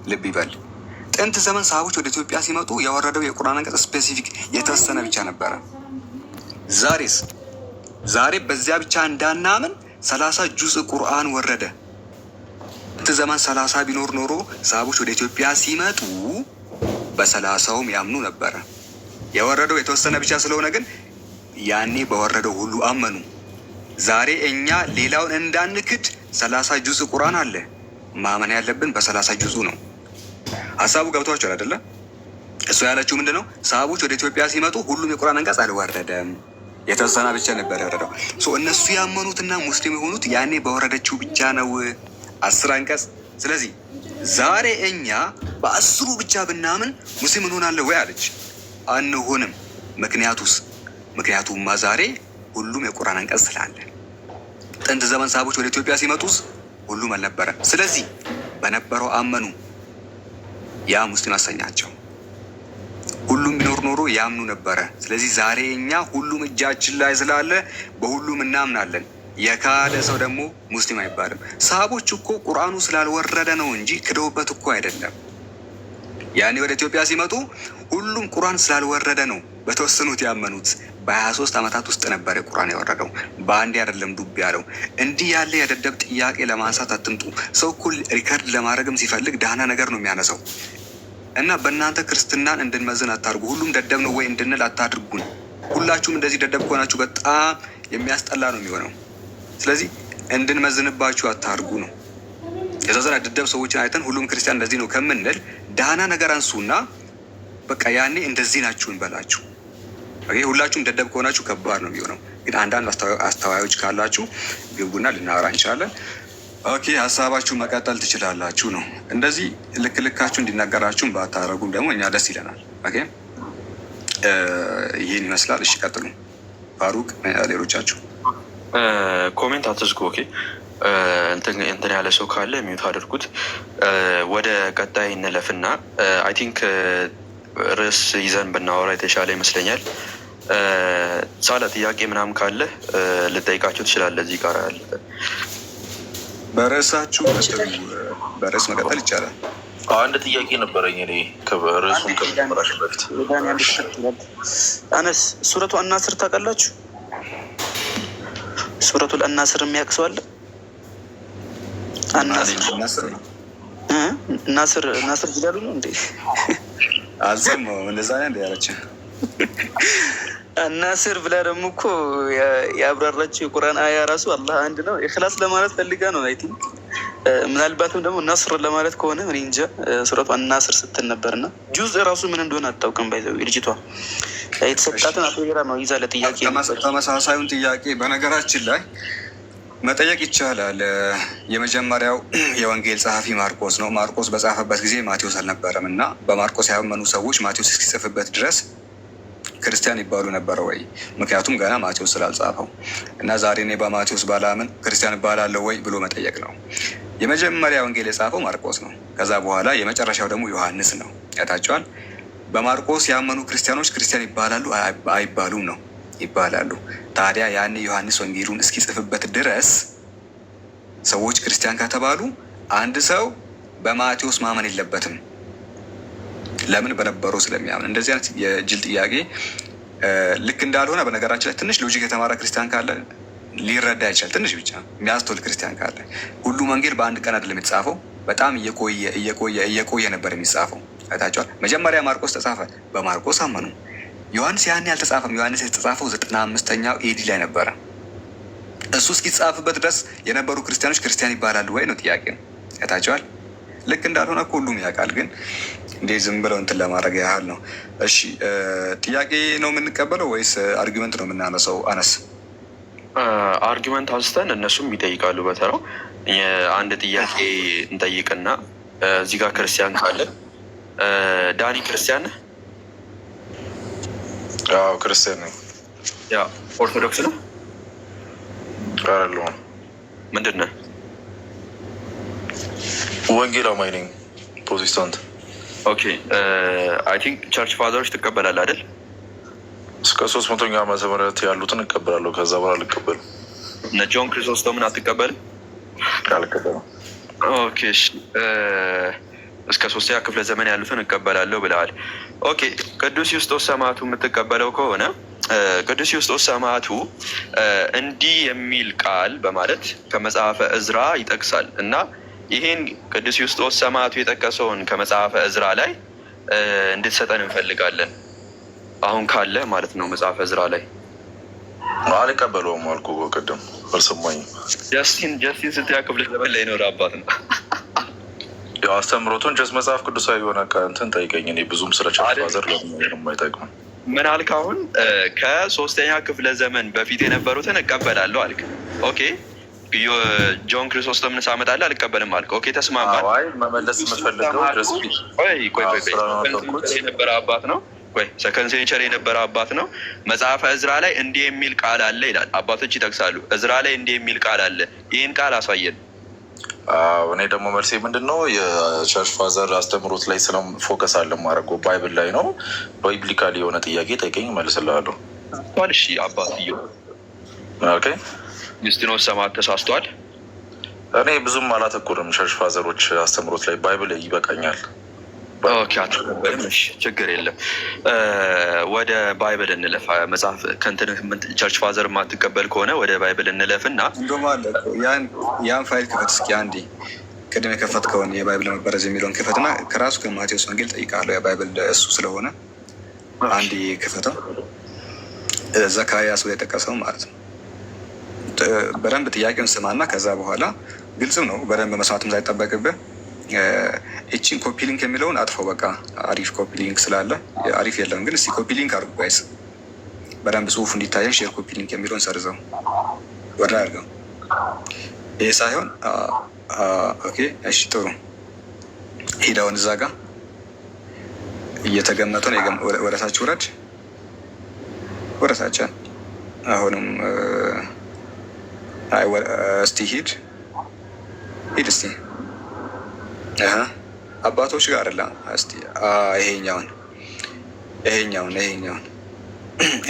ልብ ይበል። ጥንት ዘመን ሰሃቦች ወደ ኢትዮጵያ ሲመጡ የወረደው የቁርአን አንቀጽ ስፔሲፊክ የተወሰነ ብቻ ነበረ። ዛሬ በዚያ ብቻ እንዳናምን 30 ጁዝ ቁርአን ወረደ። ጥንት ዘመን 30 ቢኖር ኖሮ ሰሃቦች ወደ ኢትዮጵያ ሲመጡ በ30ውም ያምኑ ነበረ። የወረደው የተወሰነ ብቻ ስለሆነ ግን ያኔ በወረደው ሁሉ አመኑ። ዛሬ እኛ ሌላውን እንዳንክድ 30 ጁዝ ቁርአን አለ። ማመን ያለብን በ30 ጁዙ ነው። ሀሳቡ ገብቷቸዋል አይደለ? እሱ ያለችው ምንድን ነው? ሰሃቦች ወደ ኢትዮጵያ ሲመጡ ሁሉም የቁርአን አንቀጽ አልወረደም፣ የተወሰነ ብቻ ነበር የወረደው። እነሱ ያመኑትና ሙስሊም የሆኑት ያኔ በወረደችው ብቻ ነው 10 አንቀጽ። ስለዚህ ዛሬ እኛ በ10ሩ ብቻ ብናምን ሙስሊም እንሆናለን ወይ አለች። አንሆንም። ምክንያቱማ ዛሬ ሁሉም የቁርአን አንቀጽ ስላለ። ጥንት ዘመን ሰሃቦች ወደ ኢትዮጵያ ሲመጡስ ሁሉም አልነበረ። ስለዚህ በነበረው አመኑ። ያ ሙስሊም አሰኛቸው። ሁሉም ቢኖር ኖሮ ያምኑ ነበረ። ስለዚህ ዛሬ እኛ ሁሉም እጃችን ላይ ስላለ በሁሉም እናምናለን። የካደ ሰው ደግሞ ሙስሊም አይባልም። ሰሃቦች እኮ ቁርአኑ ስላልወረደ ነው እንጂ ክደውበት እኮ አይደለም። ያኔ ወደ ኢትዮጵያ ሲመጡ ሁሉም ቁርአን ስላልወረደ ነው በተወሰኑት ያመኑት። በ23 ዓመታት ውስጥ ነበር ቁርአን የወረደው፣ በአንድ አይደለም ዱብ ያለው። እንዲህ ያለ የደደብ ጥያቄ ለማንሳት አትምጡ። ሰው እኮ ሪከርድ ለማድረግም ሲፈልግ ደህና ነገር ነው የሚያነሳው። እና በእናንተ ክርስትናን እንድንመዝን አታርጉ። ሁሉም ደደብ ነው ወይ እንድንል አታድርጉን። ሁላችሁም እንደዚህ ደደብ ከሆናችሁ በጣም የሚያስጠላ ነው የሚሆነው። ስለዚህ እንድንመዝንባችሁ አታርጉ ነው። የተወሰነ ደደብ ሰዎችን አይተን ሁሉም ክርስቲያን እንደዚህ ነው ከምንል ደህና ነገር አንሱና በቃ ያኔ እንደዚህ ናችሁ እንበላችሁ። ሁላችሁም ደደብ ከሆናችሁ ከባድ ነው የሚሆነው። ግን አንዳንድ አስተዋዮች ካላችሁ ግቡና ልናወራ እንችላለን። ኦኬ ሀሳባችሁ መቀጠል ትችላላችሁ ነው። እንደዚህ ልክ ልካችሁ እንዲነገራችሁን ባታረጉም ደግሞ እኛ ደስ ይለናል። ኦኬ ይህን ይመስላል። እሺ ቀጥሉ። ፋሩቅ ሌሎቻችሁ ኮሜንት አትዝጉ። ኦኬ እንትን ያለ ሰው ካለ ሚዩት አድርጉት። ወደ ቀጣይ እንለፍና አይ ቲንክ ርዕስ ይዘን ብናወራ የተሻለ ይመስለኛል። ሳላ ጥያቄ ምናምን ካለ ልጠይቃቸው ትችላለህ። እዚህ ጋር ያለ በርዕሳችሁ በርዕስ መቀጠል ይቻላል። አንድ ጥያቄ ነበረኝ እኔ ርዕሱን ከመራሽ በፊት አነስ ሱረቱ አናስር ታውቃላችሁ? ሱረቱ አናስር የሚያውቅ ሰው አለ? ናስር ይላሉ ነው እንዴ? አልሰማሁም። እንደዛ እንደ ያለችው አናስር ብላ ደግሞ እኮ ያብራራችው የቁርአን አያ ራሱ አላህ አንድ ነው ኢኽላስ ለማለት ፈልጋ ነው። አይ ቲንክ ምናልባትም ደግሞ ናስር ለማለት ከሆነ እኔ እንጃ። ሱረቱ አናስር ስትል ነበርና ጁዝ ራሱ ምን እንደሆነ አታውቅም። ባይዘው ልጅቷ የተሰጣትን አጥራ ነው ይዛ ለጥያቄ ተመሳሳዩን ጥያቄ በነገራችን ላይ መጠየቅ ይቻላል። የመጀመሪያው የወንጌል ጸሐፊ ማርቆስ ነው። ማርቆስ በጻፈበት ጊዜ ማቴዎስ አልነበረም እና በማርቆስ ያመኑ ሰዎች ማቴዎስ እስኪጽፍበት ድረስ ክርስቲያን ይባሉ ነበረ ወይ? ምክንያቱም ገና ማቴዎስ ስላልጻፈው እና ዛሬ እኔ በማቴዎስ ባላምን ክርስቲያን እባላለሁ ወይ ብሎ መጠየቅ ነው። የመጀመሪያ ወንጌል የጻፈው ማርቆስ ነው። ከዛ በኋላ የመጨረሻው ደግሞ ዮሐንስ ነው። ያታቸዋል። በማርቆስ ያመኑ ክርስቲያኖች ክርስቲያን ይባላሉ አይባሉም ነው? ይባላሉ። ታዲያ ያን ዮሐንስ ወንጌሉን እስኪጽፍበት ድረስ ሰዎች ክርስቲያን ከተባሉ አንድ ሰው በማቴዎስ ማመን የለበትም። ለምን? በነበረው ስለሚያምን። እንደዚህ አይነት የጅል ጥያቄ ልክ እንዳልሆነ በነገራችን ላይ ትንሽ ሎጂክ የተማረ ክርስቲያን ካለ ሊረዳ ይችላል። ትንሽ ብቻ የሚያስተውል ክርስቲያን ካለ ሁሉም ወንጌል በአንድ ቀን አይደለም የተጻፈው። በጣም እየቆየ ነበር የሚጻፈው። አይታችኋል። መጀመሪያ ማርቆስ ተጻፈ፣ በማርቆስ አመኑ። ዮሐንስ ያን ያልተጻፈም። ዮሐንስ የተጻፈው 95ኛው ኤዲ ላይ ነበረ። እሱ እስኪጻፍበት ድረስ የነበሩ ክርስቲያኖች ክርስቲያን ይባላሉ ወይ ነው ጥያቄ ነው። አይታችኋል። ልክ እንዳልሆነ እኮ ሁሉም ያውቃል፣ ግን እንዴ ዝም ብለው እንትን ለማድረግ ያህል ነው። እሺ ጥያቄ ነው የምንቀበለው ወይስ አርጊመንት ነው የምናነሳው? አነስ አርጊመንት አንስተን እነሱም ይጠይቃሉ በተራው። አንድ ጥያቄ እንጠይቅና እዚህ ጋር ክርስቲያን ካለ ዳኒ ክርስቲያን ነህ? አዎ ክርስቲያን ነኝ። ያ ኦርቶዶክስ ነው? አይደለሁም። ምንድን ነህ? ወንጌል አማኝ ነኝ፣ ፕሮቴስታንት። ኦኬ አይ ቲንክ ቸርች ፋዘሮች ትቀበላለህ አይደል? እስከ 300ኛ ዓመተ ምህረት ያሉትን እቀበላለሁ። ከዛ በኋላ አልቀበልም። እነ ጆን ክሪሶስቶምን አትቀበልም? አልቀበልም። ኦኬ እስከ 3ኛ ክፍለ ዘመን ያሉትን እቀበላለሁ ብለሃል። ኦኬ ቅዱስ ዩስጦስ ሰማዕቱ የምትቀበለው ከሆነ ቅዱስ ዩስጦስ ሰማዕቱ እንዲህ የሚል ቃል በማለት ከመጽሐፈ እዝራ ይጠቅሳል እና ይህን ቅዱስ ዩስጦስ ሰማዕቱ የጠቀሰውን ከመጽሐፈ እዝራ ላይ እንድትሰጠን እንፈልጋለን። አሁን ካለ ማለት ነው መጽሐፈ እዝራ ላይ። አልቀበለውም አልኩህ ቅድም፣ አልሰማኝም። ጀስቲን ስትያ ክፍለ ዘመን ላይ ኖረ አባት ነው። ያው አስተምሮቱን ጀስት መጽሐፍ ቅዱሳዊ የሆነ እንትን ጠይቀኝ። እኔ ብዙም ስለ ቸርች ፋዘር የማይጠቅም ምን አልክ? አሁን ከ3ኛ ክፍለ ዘመን በፊት የነበሩትን እቀበላለሁ አልክ። ኦኬ ጆን ክሪሶስቶምን ሳመጣልህ አልቀበልም አልክ። ኦኬ ተስማማል። መመለስ የምትፈልገው የነበረ አባት ነው። ሰከንድ ሴንቸሪ የነበረ አባት ነው። መጽሐፈ እዝራ ላይ እንዲህ የሚል ቃል አለ ይላል። አባቶች ይጠቅሳሉ። እዝራ ላይ እንዲህ የሚል ቃል አለ። ይህን ቃል አሳየን። እኔ ደግሞ መልሴ ምንድን ነው? የቸርች ፋዘር አስተምሮት ላይ ስለ ፎከስ አለ ማድረገው ባይብል ላይ ነው። ባይብሊካሊ የሆነ ጥያቄ ጠይቀኝ እመልስልሃለሁ። እሺ አባትየው ዩስጢኖስ ሰማዕት ተሳስቷል። እኔ ብዙም አላተኩርም ቸርች ፋዘሮች አስተምሮት ላይ፣ ባይብል ይበቃኛል። ችግር የለም። ወደ ባይብል እንለፍ። መጽሐፍ ከንትን ቸርች ፋዘር የማትቀበል ከሆነ ወደ ባይብል እንለፍ እና እንደውም አለ ያን ፋይል ክፈት እስኪ አንዴ። ቅድም የከፈትከውን የባይብል መበረዝ የሚለውን ክፈትና ከራሱ ከማቴዎስ ወንጌል ጠይቃለሁ። የባይብል እሱ ስለሆነ አንዴ ክፈተው። ዘካርያስ ላይ የጠቀሰው ማለት ነው። በደንብ ጥያቄውን ስማና ከዛ በኋላ ግልጽም ነው። በደንብ መስዋዕትም ሳይጠበቅብህ እቺን ኮፒ ሊንክ የሚለውን አጥፈው። በቃ አሪፍ ኮፒ ሊንክ ስላለ አሪፍ የለም፣ ግን እስቲ ኮፒ ሊንክ አድርጉ ጋይስ። በደንብ ጽሁፍ እንዲታየን ሼር ኮፒ ሊንክ የሚለውን ሰርዘው ወደ አድርገው። ይሄ ሳይሆን ኦኬ እሺ ጥሩ። ሂዳውን እዛ ጋ እየተገመጡ ነው። ወደ ታች ውረድ፣ ወደ ታች አሁንም እስቲ ሂድ እስቲ አባቶች ጋር አይደለም። እስቲ ይሄኛውን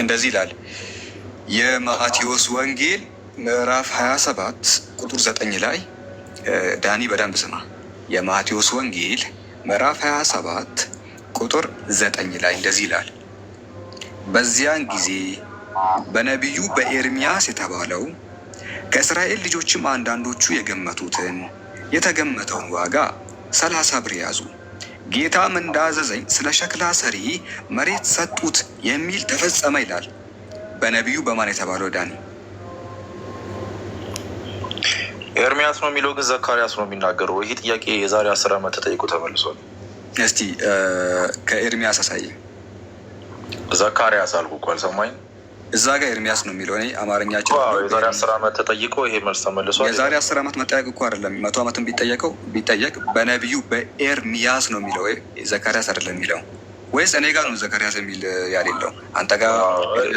እንደዚህ ይላል የማቴዎስ ወንጌል ምዕራፍ 27 ቁጥር 9 ላይ ዳኒ በደንብ ስማ። የማቴዎስ ወንጌል ምዕራፍ 27 ቁጥር 9 ላይ እንደዚህ ይላል በዚያን ጊዜ በነቢዩ በኤርሚያስ የተባለው ከእስራኤል ልጆችም አንዳንዶቹ የተገመተውን ዋጋ 30 ብር ያዙ፣ ጌታም እንዳዘዘኝ ስለ ሸክላ ሰሪ መሬት ሰጡት የሚል ተፈጸመ ይላል። በነቢዩ በማን የተባለው ዳኒ? ኤርሚያስ ነው የሚለው ግን ዘካርያስ ነው የሚናገረው። ይህ ጥያቄ የዛሬ 10 ዓመት ተጠይቆ ተመልሷል። እስቲ ከኤርሚያስ አሳየኝ። ዘካርያስ አልኩ እኮ አልሰማኝ። እዛ ጋር ኤርሚያስ ነው የሚለው። እኔ አማርኛችን የዛሬ 10 ዓመት ተጠይቆ ይሄ መልስ ተመልሷል። የዛሬ 10 ዓመት መጠየቅ እኮ አይደለም፣ 100 ዓመትም ቢጠየቅ በነቢዩ በኤርሚያስ ነው የሚለው፣ ዘካርያስ አይደለም የሚለው። ወይስ እኔ ጋር ነው ዘካርያስ የሚል ያሌለው? አንተ ጋር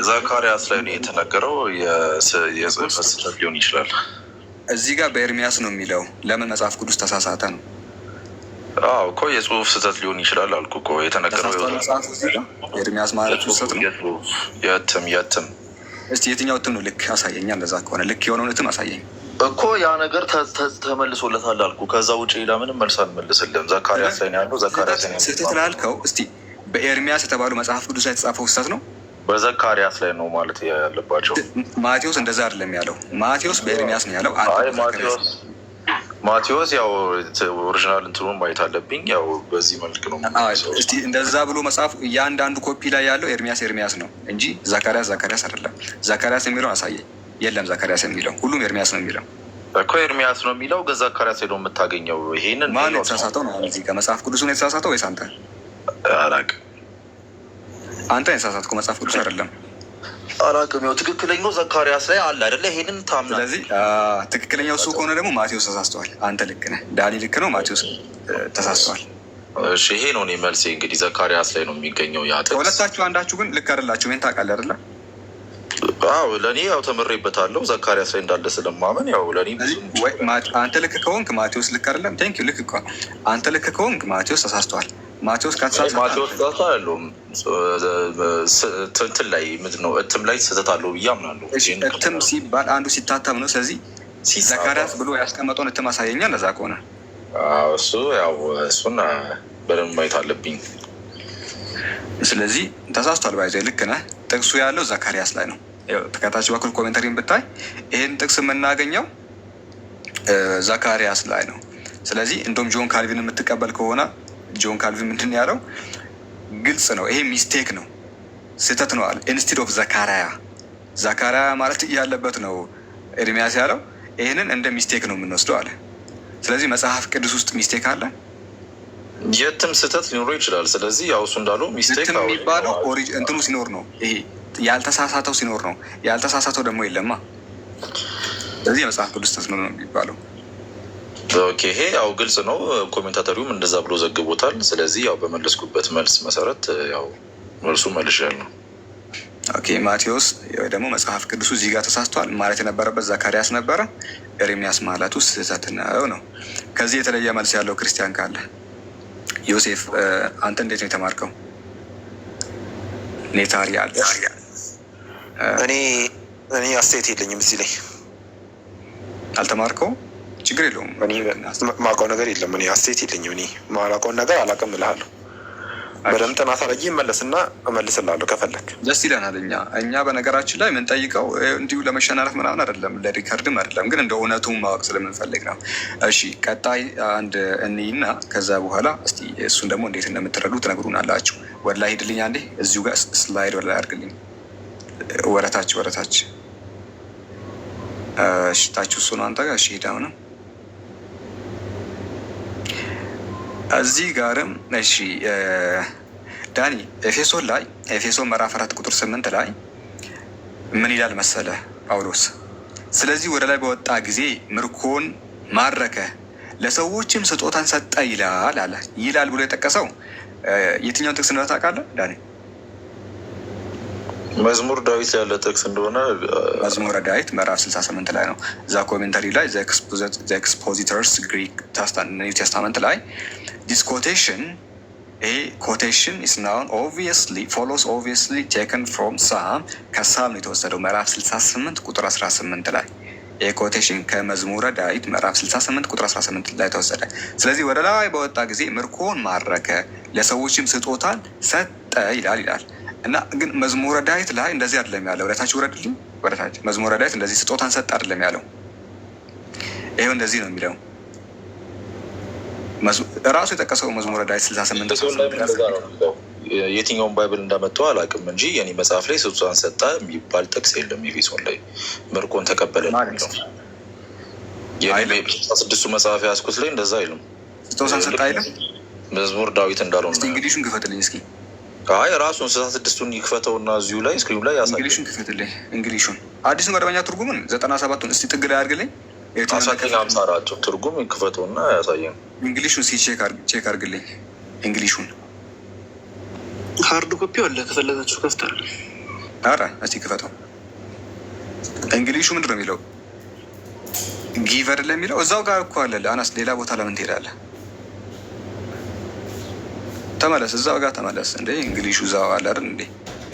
ዘካርያስ ላይ ነው የተነገረው። የጽህፈት ስህተት ሊሆን ይችላል። እዚህ ጋር በኤርሚያስ ነው የሚለው። ለምን መጽሐፍ ቅዱስ ተሳሳተ ነው? አዎ እኮ የጽሁፍ ስህተት ሊሆን ይችላል አልኩ እኮ። የተነገረው ኤርሚያስ ማለት ስህተት ነው። የትም እስቲ የትኛው እትም ነው ልክ? አሳየኛ። እንደዛ ከሆነ ልክ የሆነውን እትም አሳየኝ እኮ። ያ ነገር ተመልሶለታል አልኩ። ከዛ ውጭ ለምንም መልስ አንመልስልም። ዘካርያስ ላይ ነው ያለው። ዘካርያስ ላይ ስህተት ላልከው እስቲ በኤርሚያስ የተባለው መጽሐፍ ቅዱስ ላይ የተጻፈው ስህተት ነው። በዘካርያስ ላይ ነው ማለት ያለባቸው። ማቴዎስ እንደዛ አይደለም ያለው። ማቴዎስ በኤርሚያስ ነው ያለው። ማቴዎስ ያው ኦሪጂናል እንትኑን ማየት አለብኝ። ያው በዚህ መልክ ነው። እስቲ እንደዛ ብሎ መጽሐፍ እያንዳንዱ ኮፒ ላይ ያለው ኤርሚያስ ነው እንጂ ዘካርያስ አይደለም። ዘካርያስ የሚለው አሳየኝ። የለም ዘካርያስ የሚለው ሁሉም ኤርሚያስ ነው የሚለው እኮ። ኤርሚያስ ነው የሚለው ግን ዘካርያስ ሄዶ የምታገኘው ይሄንን ማን የተሳሳተው ነው? እዚህ ከመጽሐፍ ቅዱስ ነው የተሳሳተው ወይስ አንተ? አላውቅም። አንተ የተሳሳትከው መጽሐፍ ቅዱስ አይደለም። አላውቅም። ያው ትክክለኛው ዘካርያስ ላይ አለ አይደለ? ይሄንን ታምናለህ? ስለዚህ ትክክለኛው እሱ ከሆነ ደግሞ ማቴዎስ ተሳስተዋል። አንተ ልክ ነህ። ዳኒ ልክ ነው። ማቴዎስ ተሳስተዋል። እሺ ይሄ ነው እኔ መልሴ። እንግዲህ ዘካርያስ ላይ ነው የሚገኘው ያ ጥቅስ። ሁለታችሁ አንዳችሁ ግን ልክ አይደላችሁ። ምን ታውቃለህ አይደለ? አዎ ለእኔ ያው ተምሬበታለሁ። ዘካርያስ ላይ እንዳለ ስለማመን ያው ለእኔ አንተ ልክ ከሆንክ ማቴዎስ ልክ አይደለም። ቴንክ ዩ ልክ እኮ አንተ ልክ ከሆንክ ማቴዎስ ተሳስተዋል። ማቴዎስ ማቴዎስ ጋታ ያለው እንትን ላይ ምንድን ነው እትም ላይ ስህተት አለው ብዬ አምናለሁ። እትም ሲባል አንዱ ሲታተም ነው። ስለዚህ ዘካርያስ ብሎ ያስቀመጠውን እትም አሳየኛ። ለዛ ከሆነ እሱ ያው እሱን በደንብ ማየት አለብኝ። ስለዚህ ተሳስቷል። ባይዘ ልክ ነህ። ጥቅሱ ያለው ዘካርያስ ላይ ነው። ከታች በኩል ኮሜንተሪን ብታይ ይህን ጥቅስ የምናገኘው ዘካርያስ ላይ ነው። ስለዚህ እንደውም ጆን ካልቪን የምትቀበል ከሆነ ጆን ካልቪን ምንድን ያለው ግልጽ ነው። ይሄ ሚስቴክ ነው፣ ስህተት ነው አለ። ኢንስቲድ ኦፍ ዘካርያ ማለት ያለበት ነው ኤርሚያስ ያለው። ይህንን እንደ ሚስቴክ ነው የምንወስደው አለ። ስለዚህ መጽሐፍ ቅዱስ ውስጥ ሚስቴክ አለ፣ የትም ስህተት ሊኖረው ይችላል። ስለዚህ ያው እሱ እንዳለው ሚስቴክ የሚባለው እንትኑ ሲኖር ነው። ይሄ ያልተሳሳተው ሲኖር ነው። ያልተሳሳተው ደግሞ የለማ። ስለዚህ የመጽሐፍ ቅዱስ ስህተት ነው የሚባለው። ኦኬ ይሄ ያው ግልጽ ነው። ኮሜንታተሪውም እንደዛ ብሎ ዘግቦታል። ስለዚህ ያው በመለስኩበት መልስ መሰረት ያው መልሱ መልሻለሁ። ኦኬ ማቴዎስ ደግሞ መጽሐፍ ቅዱሱ እዚህ ጋር ተሳስቷል ማለት የነበረበት ዘካርያስ ነበረ። ኤርሚያስ ማለቱ ስህተት ነው። ከዚህ የተለየ መልስ ያለው ክርስቲያን ካለ ዮሴፍ፣ አንተ እንዴት ነው የተማርከው? ኔታሪ አለ። እኔ አስተያየት የለኝም እዚህ ላይ። አልተማርከው? ችግር የለውም። ማውቀው ነገር የለም። እኔ አስተያየት የለኝም። እኔ ማላውቀውን ነገር አላውቅም እልሃለሁ። በደምብ ጥናት አድርጌ እመልስልሃለሁ ከፈለክ። ደስ ይለናል። እኛ በነገራችን ላይ የምንጠይቀው እንዲሁ ለመሸናነፍ ምናምን አይደለም፣ ለሪከርድም አይደለም፣ ግን እንደ እውነቱን ማወቅ ስለምንፈልግ ነው። እሺ ቀጣይ አንድ እንይና ከዛ በኋላ እስቲ እሱን ደግሞ እንዴት እንደምትረዱ ትነግሩናላችሁ። ወደ ላይ ሂድልኝ አንዴ፣ እዚሁ ጋር ስላይድ ወደ ላይ አድርግልኝ። ወረታች ታችሁ እሱ ነው አንተ ጋር። እሺ ሄዳ ነው እዚህ ጋርም። እሺ ዳኒ ኤፌሶን ምዕራፍ 4 ቁጥር 8 ላይ ምን ይላል መሰለ ጳውሎስ? ስለዚህ ወደ ላይ በወጣ ጊዜ ምርኮን ማረከ፣ ለሰዎችም ስጦታን ሰጠ ይላል አለ። ይላል ብሎ የጠቀሰው የትኛውን ጥቅስ እንደሆነ ታውቃለህ ዳኒ? መዝሙር ዳዊት ያለ ጥቅስ እንደሆነ መዝሙረ ዳዊት ምዕራፍ 68 ላይ ነው። እዛ ኮሜንተሪ ላይ ኤክስፖዚተርስ ግሪክ ኒው ቴስታመንት ላይ ዲስ ኮቴሽን ይሄ ኮቴሽን ኢስ ናውን ኦብቪየስሊ ፎሎስ ኦብቪየስሊ ቴክን ፍሮም ሳም ከሳም ነው የተወሰደው ምዕራፍ 68 ቁጥር 18 ላይ ይሄ ኮቴሽን ከመዝሙረ ዳዊት ምዕራፍ 68 ቁጥር 18 ላይ ተወሰደ። ስለዚህ ወደ ላይ በወጣ ጊዜ ምርኮን ማረከ ለሰዎችም ስጦታን ሰጠ ይላል እና ግን መዝሙረ ዳዊት ላይ እንደዚህ አይደለም ያለው። ወደታች ውረድልኝ፣ ወደታች መዝሙረ ዳዊት እንደዚህ ስጦታን ሰጠ አይደለም ያለው። ይሄው እንደዚህ ነው የሚለው ራሱ የጠቀሰው መዝሙረ ዳዊት 68 የትኛውን ባይብል እንዳመጣው አላውቅም እንጂ የኔ መጽሐፍ ላይ ስጦታን ሰጠ የሚባል ጥቅስ የለም። ኤፌሶን ላይ ምርኮን ተቀበለ ነው። ስድስቱ መጽሐፍ ያስኩት ላይ እንደዛ አይልም። ስጦታን ሰጠ አይልም። መዝሙር ዳዊት እንዳለው ነው። እንግሊሹን ክፈትልኝ እስኪ። አይ ራሱን 66ቱን ይክፈተውና እዚሁ ላይ ስክሪኑ ላይ ያሳያል። እንግሊሹን ክፈትልኝ። እንግሊሹን አዲሱ መደበኛ ትርጉምን 97ቱን እስቲ ጥግ ላይ አድርግልኝ። 1954 ትርጉም ይክፈተውና ያሳያል። እንግሊሹን ቼክ አድርግልኝ። እንግሊሹን ሃርድ ኮፒ አለ ከፈለጋችሁ ከፍታለሁ። ኧረ እስቲ ክፈተው። እንግሊሹ ምንድን ነው የሚለው? ጊቭ አይደለም የሚለው? እዛው ጋር እኮ አለ። አናስ ሌላ ቦታ ለምን ትሄዳለህ? ተመለስ፣ እዛው ጋር ተመለስ። እንዴ እንግሊሹ እዛው አለ አይደል እንዴ?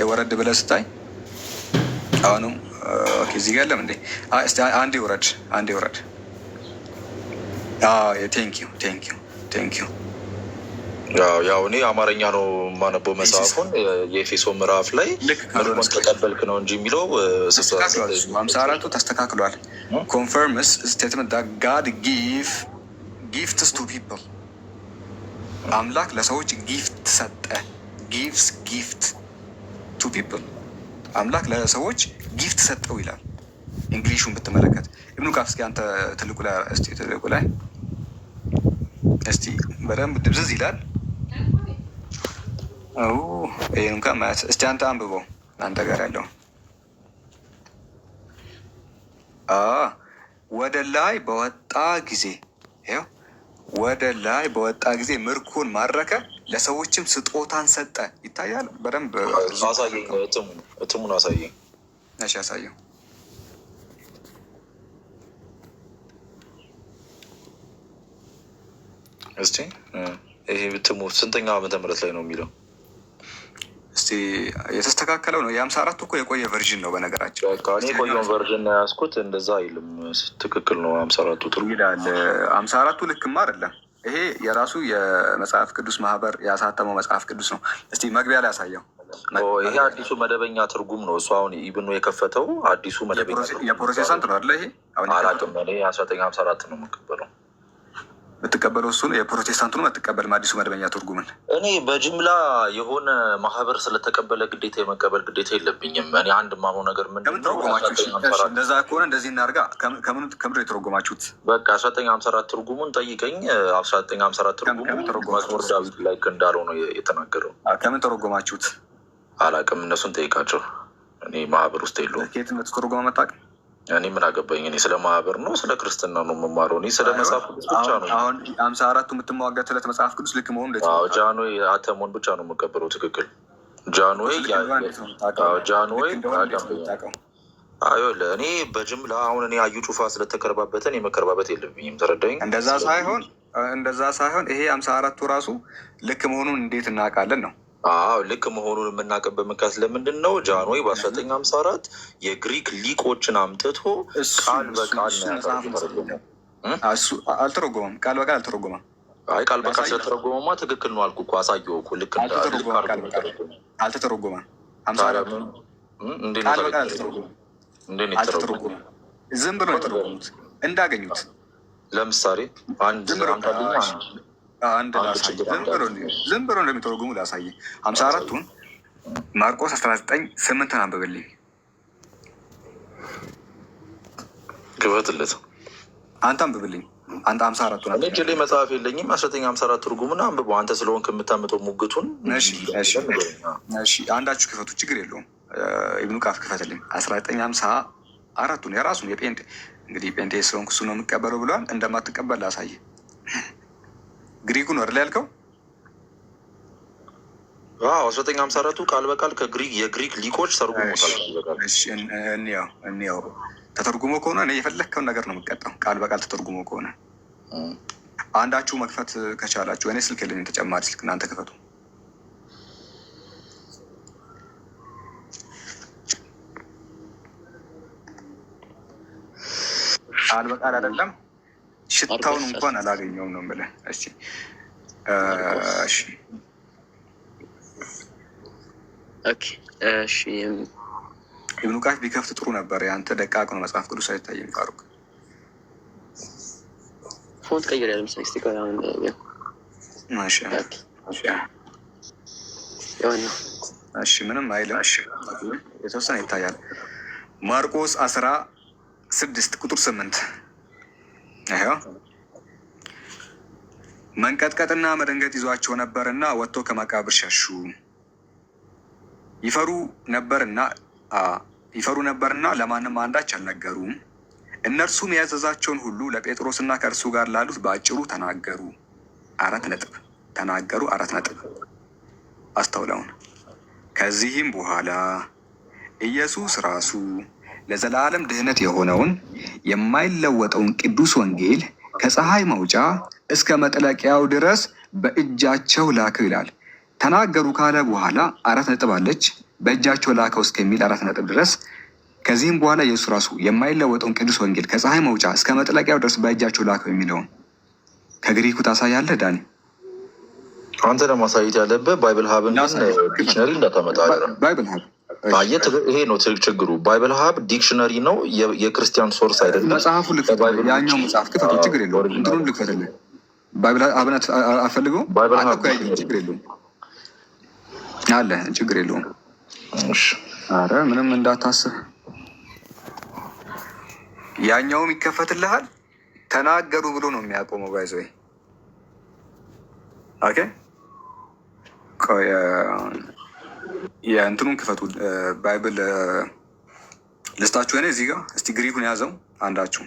የወረድ ብለህ ስታይ አሁንም እዚህ ጋር የለም እንዴ? እስቲ አንዴ ውረድ፣ አንዴ ውረድ። ቴንኪዩ። ያው እኔ አማርኛ ነው የማነበው መጽሐፉን። የኤፌሶ ምዕራፍ ላይ ምርኮን ተቀበልክ ነው እንጂ የሚለው 54ቱ ተስተካክሏል። ኮንፈርምስ ስቴትመንት ጋድ ጊፍትስ ቱ ፒፕል አምላክ ለሰዎች ጊፍት ሰጠ። ጊቭስ ጊፍት ቱ ፒፕል አምላክ ለሰዎች ጊፍት ሰጠው ይላል። እንግሊሹን ብትመለከት ኢብኑ ካፍ እስኪ አንተ ትልቁ ላይ እስቲ በደንብ ድብዝዝ ይላል። ይህን እንኳን ማለት እስቲ አንተ አንብበው አንተ ጋር ያለው ወደ ላይ በወጣ ጊዜ ይኸው ወደ ላይ በወጣ ጊዜ ምርኮን ማረከ ለሰዎችም ስጦታን ሰጠ። ይታያል በደንብ አሳየኝ። እትሙን አሳየኝ። እሺ አሳየው። እስቲ ይሄ እትሙ ስንተኛ ዓመተ ምህረት ላይ ነው የሚለው? እስቲ የተስተካከለው ነው። የ54ቱ እኮ የቆየ ቨርዥን ነው በነገራችን። እኔ የቆየውን ቨርዥን ነው ያዝኩት። እንደዛ አይልም። ትክክል ነው። 54ቱ ጥሩ ይላል። 54ቱ ልክማ አይደለም። ይሄ የራሱ የመጽሐፍ ቅዱስ ማህበር ያሳተመው መጽሐፍ ቅዱስ ነው። እስቲ መግቢያ ላይ ያሳየው። ይሄ አዲሱ መደበኛ ትርጉም ነው። እሱ አሁን ኢብኑ የከፈተው አዲሱ መደበኛ የፕሮቴስታንት ነው አይደለ? ይሄ አላውቅም። እኔ 1954 ነው የምቀበለው። የምትቀበለው እሱን የፕሮቴስታንቱን አትቀበልም። አዲሱ መደበኛ ትርጉምን እኔ በጅምላ የሆነ ማህበር ስለተቀበለ ግዴታ የመቀበል ግዴታ የለብኝም። እኔ አንድ ማምነው ነገር ምንድን ነው፣ እንደዛ ከሆነ እንደዚህ እናድርጋ። ከምንድን የተረጎማችሁት? በቃ 1954 ትርጉሙን ጠይቀኝ። 1954 ትርጉሙ መዝሙር ዳዊት ላይ እንዳለው ነው የተናገረው። ከምን ተረጎማችሁት? አላውቅም። እነሱን ጠይቃቸው። እኔ ማህበር ውስጥ የለውም። ከየትነት ተረጎመ መታቅ እኔ ምን አገባኝ? እኔ ስለ ማህበር ነው ስለ ክርስትና ነው የምማረው። እኔ ስለ መጽሐፍ ቅዱስ ብቻ ነው። አሁን 54ቱ የምትሟገትለት መጽሐፍ ቅዱስ ልክ መሆኑ ጃንሆይ አተሞን ብቻ ነው የምቀበለው። ትክክል ጃንሆይ እኔ በጅምላ አሁን እኔ አዩ ጩፋ ስለተከረባበተን የመከረባበት የለብኝም። ተረዳኝ። እንደዛ ሳይሆን ይሄ 54ቱ ራሱ ልክ መሆኑን እንዴት እናውቃለን ነው? ልክ መሆኑን የምናውቅበት ምክንያት ለምንድን ነው? ጃንሆይ በ1954 የግሪክ ሊቆችን አምጥቶ ቃል በቃል አልተረጎመም። ቃል በቃል አልተረጎመም። አይ ቃል በቃል ስለተረጎመማ ትክክል ነው አልኩ እኮ አሳየው እኮ። ልክ አልተተረጎመም። ዝም ብሎ የተረጎሙት እንዳገኙት። ለምሳሌ ዝም ብሎ እንደሚተረጉሙ ላሳይ። 54ቱን ማርቆስ 19:8 አንብብልኝ። ግበትለት አንተ አንብብልኝ። አንተ 54ቱን እጅ ላይ መጽሐፍ የለኝም። 1954 ትርጉሙን አንብበው አንተ ስለሆንክ የምታምጠው ሙግቱን። አንዳችሁ ክፈቱ፣ ችግር የለውም። ኢብኑ ቃፍ ክፈትልኝ። 1954ቱን የራሱን የጴንጤ እንግዲህ ጴንጤ ስለሆንክ እሱ ነው የምቀበለው ብለዋል። እንደማትቀበል ላሳይ። ግሪኩን ወር ላይ ያልከው 1954 ቃል በቃል የግሪክ ሊቆች ተርጉሞታል። እንያው ተተርጉሞ ከሆነ እኔ የፈለግከውን ነገር ነው የምቀጣው። ቃል በቃል ተተርጉሞ ከሆነ አንዳችሁ መክፈት ከቻላችሁ፣ እኔ ስልክ የለኝም ተጨማሪ ስልክ፣ እናንተ ክፈቱ። ቃል በቃል አይደለም ሽታውን እንኳን አላገኘውም ነው የምልህ። እሺ እሺ ኢብኑ ቃፍ ቢከፍት ጥሩ ነበር። ያንተ ደቃቅ ነው፣ መጽሐፍ ቅዱስ አይታይም። ፋሩቅ ፎንት ቀይር ያለ ምሳሌ ስቲከር አሁን እሺ ምንም አይልም። የተወሰነ ይታያል። ማርቆስ 16:8 ይኸው መንቀጥቀጥና መደንገጥ ይዟቸው ነበርና ወጥቶ ከመቃብር ሸሹ። ይፈሩ ነበርና ለማንም አንዳች አልነገሩም። እነርሱም ያዘዛቸውን ሁሉ ለጴጥሮስና ከእርሱ ጋር ላሉት በአጭሩ ተናገሩ። 4 ነጥብ ተናገሩ። 4 ነጥብ አስተውለውን። ከዚህም በኋላ ኢየሱስ ራሱ ለዘላለም ድህነት የሆነውን የማይለወጠውን ቅዱስ ወንጌል ከፀሐይ መውጫ እስከ መጥለቂያው ድረስ በእጃቸው ላከው ይላል። ተናገሩ ካለ በኋላ 4 ነጥብ አለች። በእጃቸው ላከው እስከሚል 4 ነጥብ ድረስ። ከዚህም በኋላ ኢየሱስ ራሱ የማይለወጠውን ቅዱስ ወንጌል ከፀሐይ መውጫ እስከ መጥለቂያው ድረስ በእጃቸው ላከው የሚለውን ከግሪኩ ታሳያለህ ዳኒ? አንተ ለማሳየት ያለብህ ባይብል ሀብን ዲክሽነሪ እንዳታመጣ። ባይብል ሀብ ይሄ ነው ችግሩ። ባይብል ሀብ ዲክሽነሪ ነው፣ የክርስቲያን ሶርስ አይደለም። መጽሐፉ ልክፈት፣ ያኛው መጽሐፍ ክፈቱ፣ ችግር የለውም። እንትኑን ልክፈትልህ። ባይብል ሀብን አፈልገው ችግር የለውም አለ፣ ችግር የለውም። አረ ምንም እንዳታስብ፣ ያኛውም ይከፈትልሃል። ተናገሩ ብሎ ነው የሚያቆመው። ባይዘይ ኦኬ፣ የእንትኑን ክፈቱ። ባይብል ልስጣችሁ እኔ እዚህ ጋር። እስቲ ግሪኩን ያዘው አንዳችሁ፣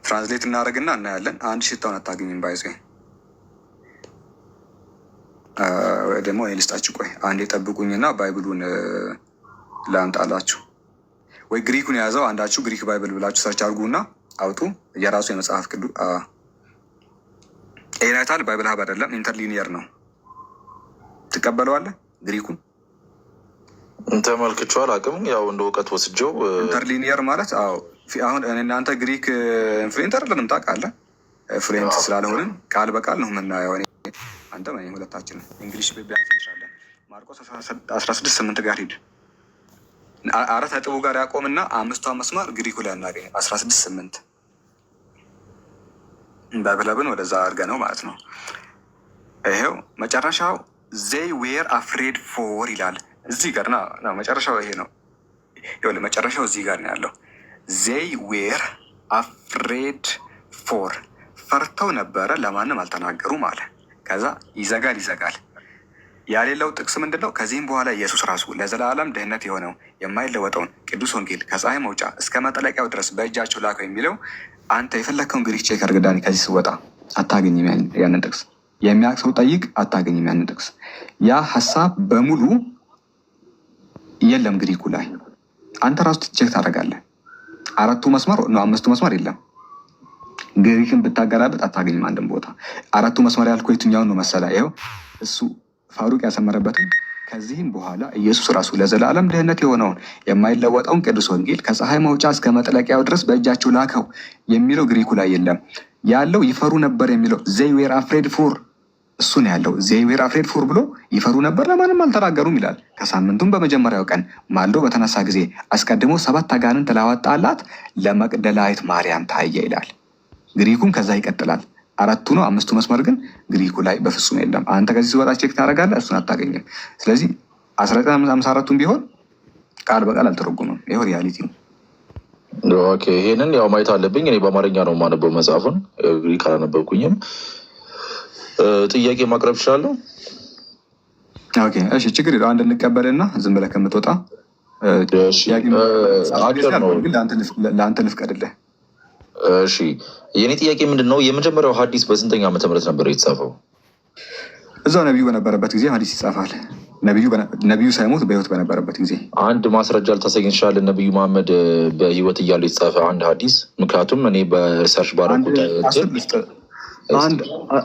ትራንስሌት እናደርግና እናያለን። አንድ ሽታውን አታገኝም። ባይዘይ ደግሞ እኔ ልስጣችሁ። ቆይ አንዴ ጠብቁኝና ባይብሉን ላምጣላችሁ። ወይ ግሪኩን የያዘው አንዳችሁ ግሪክ ባይብል ብላችሁ ሰርች አድርጉና አውጡ። የራሱ የመጽሐፍ ቅዱስ ኤናይታል ባይብል ሀብ አይደለም፣ ኢንተርሊኒየር ነው። ትቀበለዋለህ? ግሪኩን ተመልክቼው አላውቅም። ያው እንደ እውቀት ወስጀው ኢንተርሊኒየር ማለት አሁን እናንተ ግሪክ ኢንፍሉዌንት አይደለንም ታውቃለህ። ፍሉዌንት ስላልሆንን ቃል በቃል ነው የምናየው። አንተ ሁለታችንም እንግሊሽ ቢያንስ እንችላለን። ማርቆስ 16:8 ጋር ሂድ። 4 ነጥቡ ጋር ያቆምና 5ቷን መስማር ግሪኩ ላይ እናገኝ። 16:8 ባይብልን ወደዛ አድርገ ነው ማለት ነው። ይሄው መጨረሻው ዜይ ዌር አፍሬድ ፎር ይላል። እዚህ ጋር ና መጨረሻው ይሄ ነው። ይኸውልህ መጨረሻው እዚህ ጋር ነው ያለው። ዜይ ዌር አፍሬድ ፎር፣ ፈርተው ነበረ ለማንም አልተናገሩም አለ። ከዛ ይዘጋል። ያሌለው ጥቅስ ምንድን ነው? ከዚህም በኋላ ኢየሱስ ራሱ ለዘላለም ድህነት የሆነው የማይለወጠውን ቅዱስ ወንጌል ከፀሐይ መውጫ እስከ መጥለቂያው ድረስ በእጃቸው ላከው የሚለው አንተ የፈለግከውን ግሪክ ቼክ አድርግ ዳኒ። ከዚህ ስወጣ አታገኝም ያንን ጥቅስ። የሚያውቅ ሰው ጠይቅ፣ አታገኝም ያንን ጥቅስ። ያ ሀሳብ በሙሉ የለም ግሪኩ ላይ። አንተ ራሱ ቼክ ታደርጋለህ። 4ቱ መስመር ነው፣ 5ቱ መስመር የለም። ግሪክን ብታገላበጥ አታገኝም አንድም ቦታ። 4ቱ መስመር ያልከው የትኛውን ነው መሰላ? ይኸው እሱ ፋሩቅ ያሰመረበትን። ከዚህም በኋላ ኢየሱስ ራሱ ለዘላለም ድህነት የሆነውን የማይለወጠውን ቅዱስ ወንጌል ከፀሐይ መውጫ እስከ መጥለቂያው ድረስ በእጃቸው ላከው የሚለው ግሪኩ ላይ የለም። ያለው ይፈሩ ነበር የሚለው ዜይ ዌር አፍሬድ ፎር፣ እሱ ነው ያለው። ዜይ ዌር አፍሬድ ፎር ብሎ ይፈሩ ነበር ለማንም አልተናገሩም ይላል። ከሳምንቱም በመጀመሪያው ቀን ማልዶ በተነሳ ጊዜ አስቀድሞ 7 አጋንንት ላወጣላት ለመቅደላዊት ማርያም ታየ ይላል። ግሪኩም ከዛ ይቀጥላል። 4ቱ ነው፣ 5ቱ መስመር ግን ግሪኩ ላይ በፍጹም የለም። አንተ ከዚህ ሲወጣ ቼክ ታደርጋለህ፣ እሱን አታገኝም። ስለዚህ 1954ቱም ቢሆን ቃል በቃል አልተረጉምም። ይኸው ሪያሊቲ ነው። ኦኬ፣ ይሄንን ያው ማየት አለብኝ። እኔ በአማርኛ ነው የማነበው መጽሐፉን፣ ግሪክ አላነበብኩኝም። ጥያቄ ማቅረብ ይችላለሁ? ኦኬ፣ እሺ፣ ችግር የለውም። አንድ እንቀበልና ዝም ብለህ ከምትወጣ ለአንተ ልፍቀድልህ። እሺ የኔ ጥያቄ ምንድን ነው? የመጀመሪያው ሀዲስ በስንተኛ ዓመተ ምህረት ነበር የተጻፈው? እዛው ነቢዩ በነበረበት ጊዜ ሀዲስ ይጻፋል። ነቢዩ ሳይሞት በህይወት በነበረበት ጊዜ። አንድ ማስረጃ ልታሳየን ትችላለህ? ነቢዩ መሐመድ በህይወት እያሉ የተጻፈ አንድ ሀዲስ? ምክንያቱም እኔ በሪሰርች ባረኩት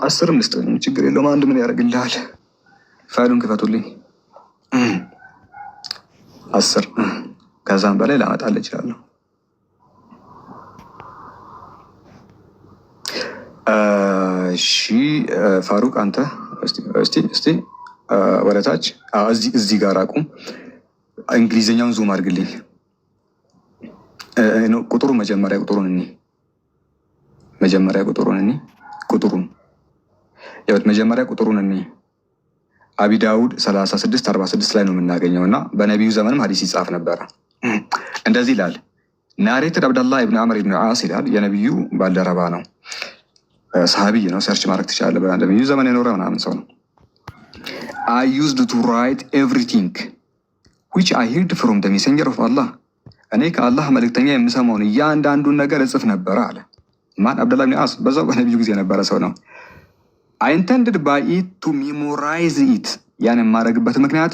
አስርም ልስጥ፣ ችግር የለውም። አንድ ምን ያደርግልሃል? ፋይሉን ክፈቱልኝ። 10 ከዛም በላይ ላመጣልህ እችላለሁ። እሺ ፋሩቅ አንተ እስቲ ወደታች እዚህ ጋር አቁም። እንግሊዝኛውን ዙም አድርግልኝ። ቁጥሩን መጀመሪያ ቁጥሩን እኔ መጀመሪያ ቁጥሩን እኔ አቢ ዳውድ 3646 ላይ ነው የምናገኘው እና በነቢዩ ዘመንም ሀዲስ ይጻፍ ነበረ። እንደዚህ ይላል። ናሬትድ አብደላህ ኢብን አምር ኢብን ዓስ ይላል። የነቢዩ ባልደረባ ነው፣ ሰሃቢይ ነው። ሰርች ማድረግ ትችላለህ። በነቢዩ ዘመን የኖረ ምናምን ሰው ነው። I used to write everything which I heard from the messenger of Allah. እኔ ከአላህ መልእክተኛ የምሰማውን እያንዳንዱን ነገር እጽፍ ነበረ አለ። ማን? አብደላህ ኢብን ዓስ። በዛው በነቢዩ ጊዜ የነበረ ሰው ነው። I intended by it to memorize it. ያን የማደርግበት ምክንያት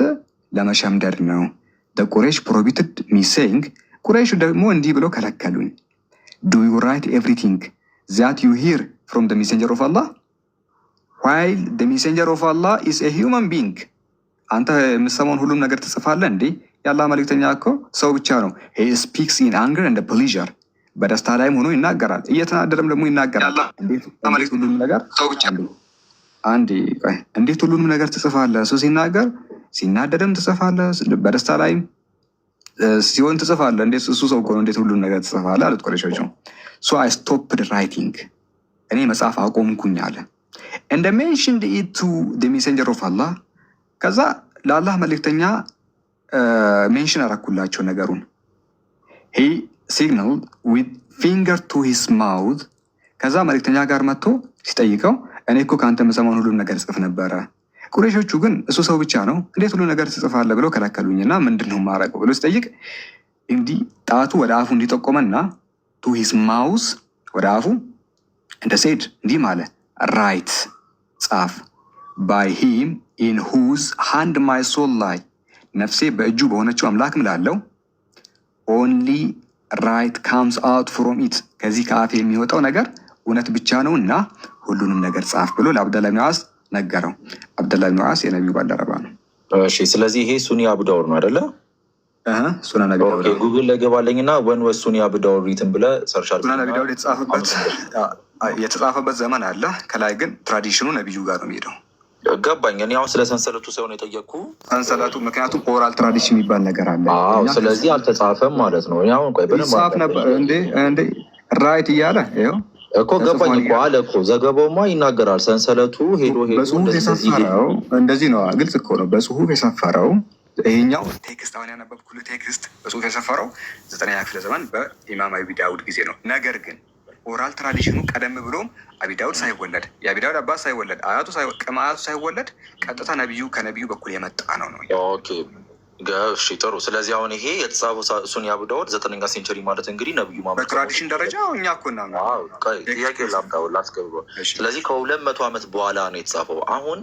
ለመሸምደድ ነው። The Quraysh prohibited me saying, ቁረይሽ ደግሞ እንዲህ ብለው ከለከሉኝ። Do you write everything that you hear from the messenger of Allah? While the messenger of Allah is a human being. አንተ የምሰማውን ሁሉም ነገር ትጽፋለህ እንዴ? የአላህ መልእክተኛ እኮ ሰው ብቻ ነው። He speaks in anger and pleasure. በደስታ ላይም ሆኖ ይናገራል፣ እየተናደደም ደግሞ ይናገራል። እንዴት ሁሉንም ነገር ሰው ብቻ ነው? እንዴት ሁሉንም ነገር ትጽፋለህ? እሱ ሲናገር ሲናደድም ትጽፋለህ፣ በደስታ ላይም ሲሆን ትጽፋለህ። እንዴት እሱ ሰው እኮ ነው፣ እንዴት ሁሉንም ነገር ትጽፋለህ አሉት ቁረይሾች። So I stopped writing. እኔ መጽሐፍ አቆምኩኝ አለ። And I mentioned it to the messenger of Allah. ከዛ ለአላህ መልእክተኛ ሜንሽን አረኩላቸው ነገሩን። He signaled with finger to his mouth. ከዛ መልእክተኛ ጋር መጥቶ ሲጠይቀው እኔ እኮ ከአንተ የምሰማውን ሁሉም ነገር ጽፍ ነበረ። ቁረይሾቹ ግን እሱ ሰው ብቻ ነው እንዴት ሁሉ ነገር ትጽፋለህ ብለው ከለከሉኝና ምንድን ነው የማደርገው ብሎ ሲጠይቅ እንዲህ ጣቱ ወደ አፉ እንዲጠቆመና to his mouth ወደ አፉ እንደ ሴድ እንዲህ ማለት ራይት ጻፍ by him in whose hand my soul lie ነፍሴ በእጁ በሆነችው አምላክ ምላለው only right comes out from it ከዚህ ከአፍ የሚወጣው ነገር እውነት ብቻ ነው እና ሁሉንም ነገር ጻፍ ብሎ ለአብደላህ ኢብኑ ዓስ ነገረው። አብደላህ ኢብኑ ዓስ የነቢዩ ባልደረባ ነው። እሺ ስለዚህ ይሄ ሱኒ አቡ ዳውድ ነው አይደለ? ሱናን አቢ ዳውድ ጉግል ላይ ገባለኝና ወን ወስ ሱኒ አቡ ዳውድ ሪትን ብለህ ሰርች አድርግ። ሱናን አቢ ዳውድ የተጻፈበት ዘመን አለ። ከላይ ግን ትራዲሽኑ ነቢዩ ጋር ነው የሚሄደው። ገባኝ። እኔ አሁን ስለ ሰንሰለቱ ሳይሆን የጠየቅኩ ሰንሰለቱ፣ ምክንያቱም ኦራል ትራዲሽን የሚባል ነገር አለ። ስለዚህ አልተጻፈም ማለት ነው። አሁን ቆይ ይጻፍ ነበር እንዴ ራይት እያለ ይኸው እኮ ገባኝ እኮ አለ እኮ ዘገባውማ ይናገራል። ሰንሰለቱ ሄዶ በጽሁፍ የሰፈረው እንደዚህ ነው። ግልጽ እኮ ነው። በጽሁፍ የሰፈረው ይሄኛው ቴክስት አሁን ያነበብኩልህ ቴክስት በጽሁፍ የሰፈረው 9ኛ ክፍለ ዘመን በኢማም አቢ ዳውድ ጊዜ ነው። ነገር ግን ኦራል ትራዲሽኑ ቀደም ብሎም አቢ ዳውድ ሳይወለድ የአቢ ዳውድ አባት ሳይወለድ ቅማያቱ ሳይወለድ ቀጥታ ከነቢዩ በኩል የመጣ ነው ነው። ኦኬ እሺ ጥሩ። ስለዚህ አሁን ይሄ የተጻፈው ሱኒ አቡ ዳውድ 9ኛ ሴንቸሪ ማለት እንግዲህ ነብዩ ማመድ በትራዲሽን ደረጃ እኛ እኮ ጥያቄ ላምጣው ላስገባው። ስለዚህ ከ200 ዓመት በኋላ ነው የተጻፈው። አሁን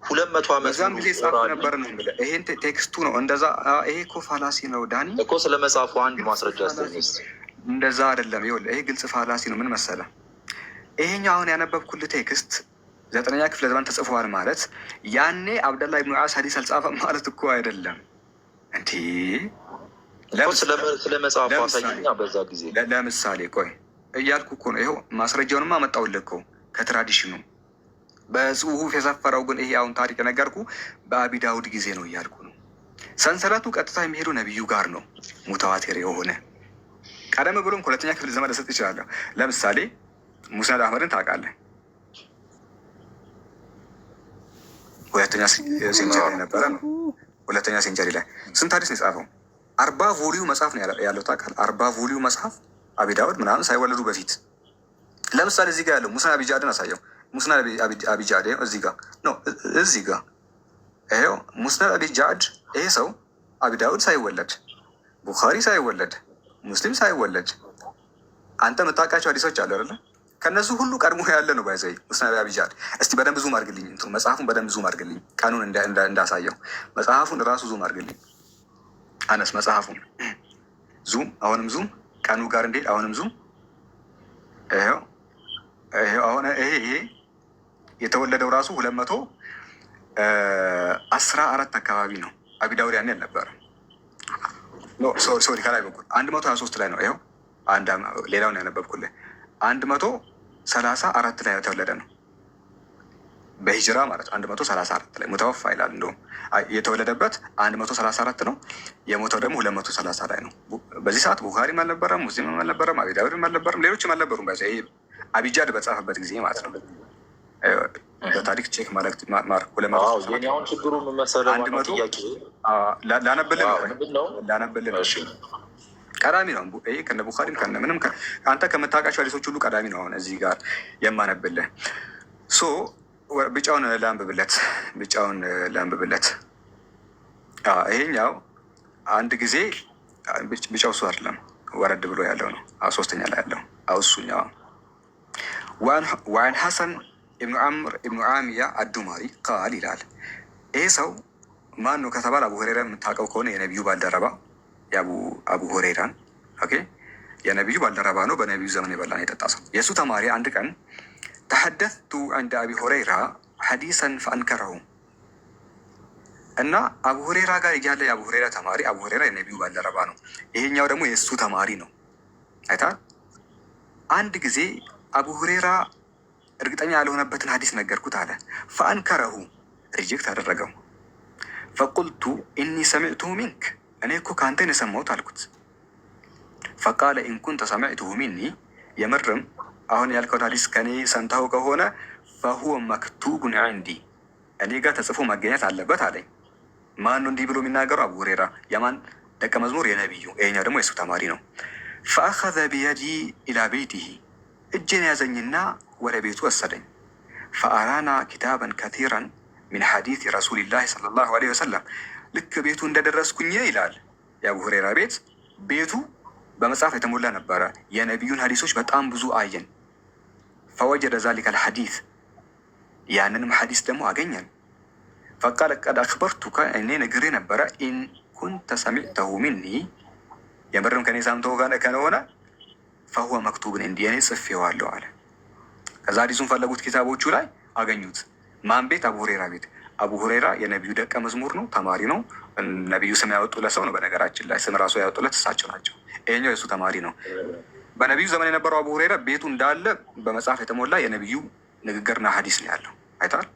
200 ዓመት በዛም ጊዜ ጻፈ ነበር ነው የምልህ። ይሄን ቴክስቱ ነው እንደዛ። ይሄ እኮ ፋላሲ ነው ዳኒ እኮ ስለ መጽሐፉ አንድ ማስረጃ አስተኝስ እንደዛ አይደለም። ይኸውልህ ይሄ ግልጽ ፋላሲ ነው። ምን መሰለህ? ይሄኛው አሁን ያነበብኩልህ ቴክስት 9ኛ ክፍለ ዘመን ተጽፏል ማለት ያኔ አብደላህ ኢብኑ ዓስ ሀዲስ አልጻፈም ማለት እኮ አይደለም። እንዴ ስለ መጽሐፉ አሳየኛ። በዛ ጊዜ ለምሳሌ ቆይ እያልኩ እኮ ነው። ይኸው ማስረጃውንማ አመጣሁልህ እኮ ከትራዲሽኑ በጽሁፍ የሰፈረው ግን ይሄ አሁን ታሪክ ነገርኩ በአቢ ዳውድ ጊዜ ነው እያልኩ ነው። ሰንሰለቱ ቀጥታ የሚሄዱ ነቢዩ ጋር ነው ሙተዋቴር የሆነ ቀደም ብሎም 2ኛ ክፍለ ዘመን ልሰጥ ይችላለሁ። ለምሳሌ ሙስነድ አህመድን ታውቃለህ? 2ኛ ሴንቸሪ ነበረ ነው። 2ኛ ሴንቸሪ ላይ ስንት ሀዲስ ነው የጻፈው? 40 ቮሊዩም መጽሐፍ ነው ያለው ታውቃለህ? 40 ቮሊዩም መጽሐፍ አቢ ዳውድ ምናምን ሳይወለዱ በፊት። ለምሳሌ እዚህ ጋር ያለው ሙስነድ አቢጃድን አሳየው። ሙስነድ አቢጃድ እዚህ ጋር ነው። እዚህ ጋር ይሄው ሙስነድ አቢጃድ። ይሄ ሰው አቢ ዳውድ ሳይወለድ፣ ቡኻሪ ሳይወለድ፣ ሙስሊም ሳይወለድ አንተ የምታውቃቸው ሀዲሶች አሉ አይደለ? ከእነሱ ሁሉ ቀድሞ ያለ ነው ባይዘይ ሙስነድ አቢጃድ። እስቲ በደንብ ዙም አድርግልኝ፣ እንትኑ መጽሐፉን በደንብ ዙም አድርግልኝ፣ ቀኑን እንዳሳየው መጽሐፉን ራሱ ዙም አድርግልኝ። አነስ መጽሐፉን ዙም፣ አሁንም ዙም፣ ቀኑ ጋር እንዴት አሁንም ዙም። ይሄው አሁን ይሄ የተወለደው ራሱ 214 አካባቢ ነው። አቢ ዳውድ ያኔ አልነበረም። ሶሪ ከላይ በኩል 123 ላይ ነው። ይኸው ሌላውን ያነበብኩልህ 134 ላይ የተወለደ ነው በሂጅራ ማለት 134 ላይ ሙተወፋ ይላል። እንደውም የተወለደበት 134 ነው፣ የሞተው ደግሞ 230 ላይ ነው። በዚህ ሰዓት ቡኻሪም አልነበረም፣ ሙስሊምም አልነበረም፣ አቢ ዳውድም አልነበረም፣ ሌሎችም አልነበሩም። በዚህ ይሄ አቢጃድ በጻፈበት ጊዜ ማለት ነው። በታሪክ ቼክ ማለት ማርክ ሁን ችግሩ ላነብልህ ቀዳሚ ነው። ይሄ ከነ ቡኻሪም ከነ ምንም አንተ ከምታውቃቸው ሀዲሶች ሁሉ ቀዳሚ ነው። አሁን እዚህ ጋር የማነብልህ ቢጫውን ላንብብለት። ይሄኛው አንድ ጊዜ ቢጫው እሱ አይደለም፣ ወረድ ብሎ ያለው ነው። ሶስተኛ ላይ ያለው እሱኛው ወአን ሐሰን ኢብኑ ዐምር ኢብኑ ዓሚያ አዱማሪ ቃል ይላል። ይሄ ሰው ማን ነው ከተባለ አቡ ሁሬራ የምታውቀው ከሆነ የነቢዩ ባልደረባ የአቡ ሁሬራን የነቢዩ ባልደረባ ነው። በነቢዩ ዘመን የበላን የጠጣ ሰው የእሱ ተማሪ አንድ ቀን ተሐደቱ ዐንደ አቢ ሁሬራ ሐዲሰን ፈአንከረሁ እና አቡ ሁሬራ ጋር እያለ የአቡ ሁሬራ ተማሪ አቡ ሁሬራ የነቢዩ ባልደረባ ነው። ይሄኛው ደግሞ የእሱ ተማሪ ነው። አይታል አንድ ጊዜ አቡ ሁሬራ እርግጠኛ ያልሆነበትን ሀዲስ ነገርኩት አለ። ፈአንከረሁ ሪጀክት አደረገው። ፈቁልቱ ኢኒ ሰሚዕቱሁ ሚንክ እኔ እኮ ከአንተን የሰማሁት አልኩት። ፈቃለ ኢንኩንተ ሰሚዕቱሁ ሚኒ የምርም አሁን ያልከውን ሀዲስ ከኔ ሰምተኸው ከሆነ ፈሁወ መክቱቡን ዐንዲ እኔ ጋር ተጽፎ መገኘት አለበት አለኝ። ማን ነው እንዲህ ብሎ የሚናገረው? አቡ ሁሬራ የማን ደቀ መዝሙር? የነቢዩ። ይሄኛው ደግሞ የእሱ ተማሪ ነው። ፈአኸዘ ቢየዲ ኢላ ቤይቲሂ እጄን ያዘኝና ወደ ቤቱ ወሰደኝ። ፈአራና ኪታበን ከቲራን ሚን ሐዲስ ረሱሊላህ ሰለላሁ ዐለይሂ ወሰለም ልክ ቤቱ እንደደረስኩኝ ይላል የአቡ ሁሬራ ቤቱ በመጽሐፍ የተሞላ ነበረ። የነቢዩን ሀዲሶች በጣም ብዙ አየን። ፈወጀደ ዛሊከ ልሐዲስ ያንንም ሐዲስ ደግሞ አገኘን። ፈቃለ ቀድ አክበርቱከ እኔ ነግሬ ነበረ ኢን ኩንተ ሰሚዕተሁ ሚኒ የምርም ከኔ ሰምተው ከሆነ ፈሁወ መክቱብን እንዲህ እኔ ጽፌዋለሁ አለ። ከዛ ሀዲሱን ፈለጉት፣ ኪታቦቹ ላይ አገኙት። ማን ቤት? አቡ ሁሬራ ቤት። አቡ ሁሬራ የነቢዩ ደቀ መዝሙር ነው፣ ተማሪ ነው። ነቢዩ ስም ያወጡለት ሰው ነው። በነገራችን ላይ ስም ራሱ ያወጡለት እሳቸው ናቸው። ይሄኛው የእሱ ተማሪ ነው። በነቢዩ ዘመን የነበረው አቡ ሁሬራ ቤቱ እንዳለ በመጽሐፍ የተሞላ የነቢዩ ንግግርና ሀዲስ ነው ያለው። አይተዋል።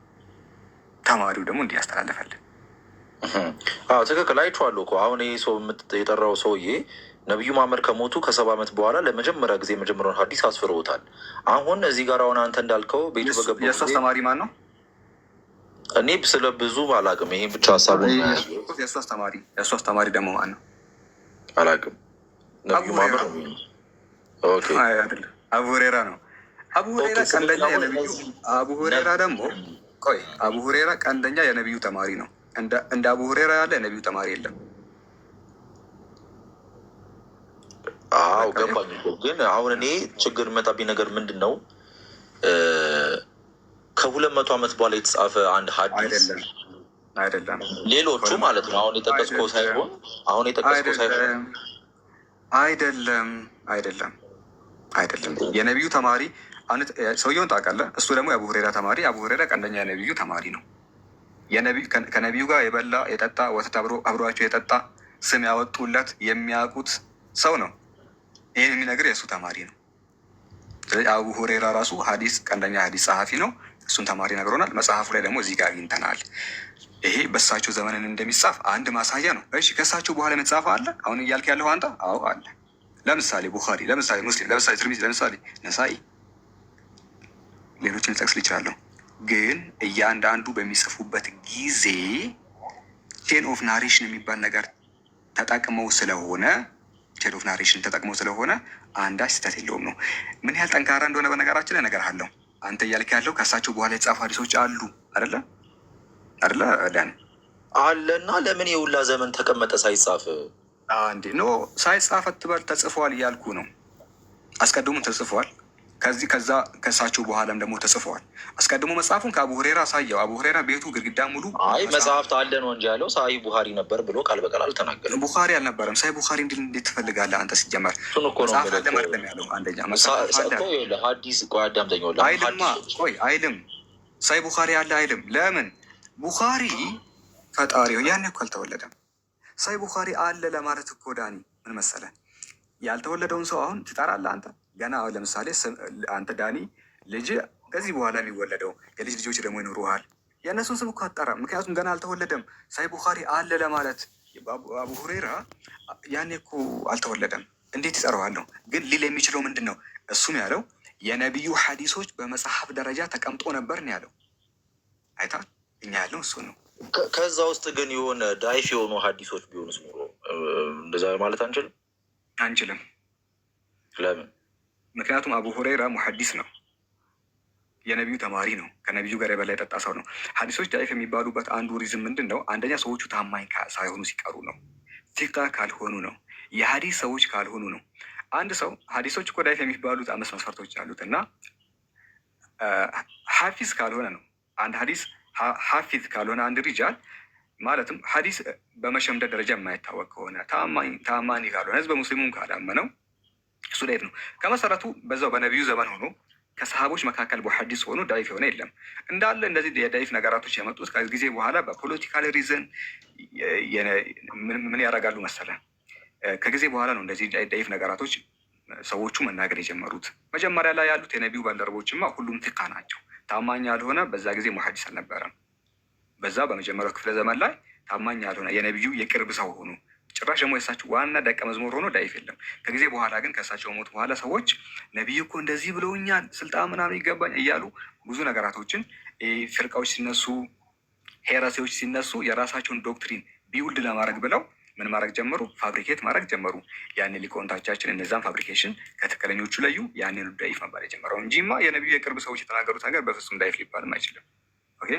ተማሪው ደግሞ እንዲህ ያስተላለፈልን። ትክክል አይቼዋለሁ እኮ አሁን ይህ ሰው የጠራው ሰውዬ ነቢዩ መሐመድ ከሞቱ ከ70 ዓመት በኋላ ለመጀመሪያ ጊዜ የመጀመሪያውን ሀዲስ አስፍረውታል። አሁን እዚህ ጋር አሁን አንተ እንዳልከው ቤቱ በገባ የእሱ አስተማሪ ማን ነው? እኔ ስለ ብዙ አላውቅም። ይሄ ብቻ ሀሳቡ የእሱ አስተማሪ ደግሞ ማን ነው? አላውቅም። ነቢዩ መሐመድ አቡ ሁሬራ ነው። አቡ ሁሬራ ቀንደኛ የነቢዩ አቡ ሁሬራ ደግሞ አቡ ሁሬራ ቀንደኛ የነቢዩ ተማሪ ነው። እንደ አቡ ሁሬራ ያለ የነቢዩ ተማሪ የለም። አዎ ገባኝ እኮ ግን አሁን እኔ ችግር መጣብኝ ነገር ምንድን ነው ከ200 ዓመት በኋላ የተጻፈ አንድ ሀዲስ አይደለም። ሌሎቹ ማለት ነው አሁን የጠቀስከው ሳይሆን አይደለም። የነቢዩ ተማሪ ሰውየውን ታውቃለህ? እሱ ደግሞ የአቡ ሁሬራ ተማሪ። አቡ ሁሬራ ቀንደኛ የነቢዩ ተማሪ ነው። ከነቢዩ ጋር የበላ የጠጣ ወተት አብሯቸው የጠጣ ስም ያወጡለት የሚያውቁት ሰው ነው። ይህን የሚነግር የእሱ ተማሪ ነው። ስለዚህ አቡ ሁሬራ ራሱ ቀንደኛ ሀዲስ ጸሐፊ ነው። እሱን ተማሪ ነግሮናል። መጽሐፉ ላይ ደግሞ እዚህ ጋር አግኝተናል። ይሄ በእሳቸው ዘመንን እንደሚጻፍ አንድ ማሳያ ነው። እሺ ከእሳቸው በኋላ የተጻፈ አለ አሁን እያልክ ያለው አንተ? አዎ አለ። ለምሳሌ ቡኻሪ፣ ለምሳሌ ሙስሊም፣ ለምሳሌ ትርሚዚ፣ ለምሳሌ ነሳኢ፣ ሌሎችን ልጠቅስ ልችላለሁ። ግን እያንዳንዱ በሚጽፉበት ጊዜ ቼን ኦፍ ናሬሽን የሚባል ነገር ተጠቅመው ስለሆነ አንዳች ስህተት የለውም ነው። ምን ያህል ጠንካራ እንደሆነ በነገራችን ላይ እነግርሃለሁ። አንተ እያልክ ያለው ከእሳቸው በኋላ የተጻፉ ሀዲሶች አሉ አይደለ ዳን አለና ለምን የሁላ ዘመን ተቀመጠ ሳይጻፍ? እንዴ ኖ ሳይጻፍ አትበል፣ ተጽፏል እያልኩ ነው። አስቀድሞ ተጽፏል። ከዛ ከሳቸው በኋላም ደግሞ ተጽፈዋል። አስቀድሞ መጽሐፉን ከአቡ ሁሬራ አሳየው። አቡ ሁሬራ ቤቱ ግድግዳ ሙሉ አይ መጽሐፍት አለ ነው እንጂ ያለው ሳይ ቡኻሪ ነበር ብሎ ቃል በቃል አልተናገረም። ቡኻሪ አልነበረም። ሳይ ቡኻሪ እንዴት ትፈልጋለህ አንተ? ሲጀመር መጽሐፍ አለ አይደለም ያለው። አንደኛ ሀዲስ ቆይ አዳምጠኝ። አይልማ ቆይ አይልም። ሳይ ቡኻሪ አለ አይልም። ለምን ቡኻሪ ፈጣሪው ያን እኮ አልተወለደም። ሳይ ቡኻሪ አለ ለማለት እኮ ዳኒ ምን መሰለህ፣ ያልተወለደውን ሰው አሁን ትጠራለህ አንተ ገና። አሁን ለምሳሌ አንተ ዳኒ ልጅ ከዚህ በኋላ የሚወለደው የልጅ ልጆች ደግሞ ይኖሩሃል። የእነሱን ስም እኮ አትጠራም፣ ምክንያቱም ገና አልተወለደም። ሳይ ቡኻሪ አለ ለማለት አቡ ሁሬራ ያኔ እኮ አልተወለደም። እንዴት ይጠራዋለሁ? ግን ሊል የሚችለው ምንድን ነው? እሱም ያለው የነቢዩ ሐዲሶች በመጽሐፍ ደረጃ ተቀምጦ ነበር ነው ያለው። አይታ እኛ ያለው እሱ ነው። ከዛ ውስጥ ግን የሆነ ዳይፍ የሆኑ ሀዲሶች ቢሆንስ ኑሮ እንደዛ ማለት አንችልም። ለምን? ምክንያቱም አቡ ሁሬራ ሙሐዲስ ነው፣ የነቢዩ ተማሪ ነው፣ ከነቢዩ ጋር የበላ የጠጣ ሰው ነው። ሀዲሶች ዳይፍ የሚባሉበት አንዱ ሪዝም ምንድን ነው? አንደኛ ሰዎቹ ታማኝ ሳይሆኑ ሲቀሩ ነው። ፊቃ ካልሆኑ ነው። የሀዲስ ሰዎች ካልሆኑ ነው። አንድ ሰው ሀዲሶች እኮ ዳይፍ የሚባሉት 5 መስፈርቶች አሉት እና ሀፊዝ ካልሆነ ነው። አንድ ሀዲስ ሀፊዝ ካልሆነ አንድ ሪጃል ማለትም ሀዲስ በመሸምደድ ደረጃ የማይታወቅ ከሆነ ታማኝ ካልሆነ ህዝበ ሙስሊሙን ካላመነው እሱ ዳይፍ ነው። ከመሰረቱ በዛው በነቢዩ ዘመን ሆኖ ከሰሃቦች መካከል በሐዲስ ሆኖ ዳይፍ የሆነ የለም። እንዳለ እንደዚህ የዳይፍ ነገራቶች የመጡት ከጊዜ በኋላ በፖለቲካል ሪዝን ምን ያደርጋሉ መሰለ፣ ከጊዜ በኋላ ነው እንደዚህ ዳይፍ ነገራቶች ሰዎቹ መናገር የጀመሩት። መጀመሪያ ላይ ያሉት የነቢዩ ባልደረቦችማ ሁሉም ትካ ናቸው። ታማኝ ያልሆነ በዛ ጊዜ ሙሐዲስ አልነበረም። በዛ በመጀመሪያው ክፍለ ዘመን ላይ ታማኝ ያልሆነ የነቢዩ የቅርብ ሰው ሆኑ፣ ጭራሽ ደግሞ የእሳቸው ዋና ደቀ መዝሙር ሆኖ ዳይፍ የለም። ከጊዜ በኋላ ግን ከእሳቸው ሞት በኋላ ሰዎች ነቢዩ እኮ እንደዚህ ብለውኛል፣ ስልጣን ምናምን ይገባኝ እያሉ ብዙ ነገራቶችን ፍርቃዎች ሲነሱ፣ ሄረሴዎች ሲነሱ የራሳቸውን ዶክትሪን ቢውልድ ለማድረግ ብለው ምን ማድረግ ጀመሩ? ፋብሪኬት ማድረግ ጀመሩ። ያን ሊቆንታቻችን እነዛን ፋብሪኬሽን ከትክክለኞቹ ለዩ። ያንን ዳይፍ መባል የጀመረው እንጂማ የነቢዩ የቅርብ ሰዎች የተናገሩት ነገር በፍጹም ዳይፍ ሊባልም አይችልም። ኦኬ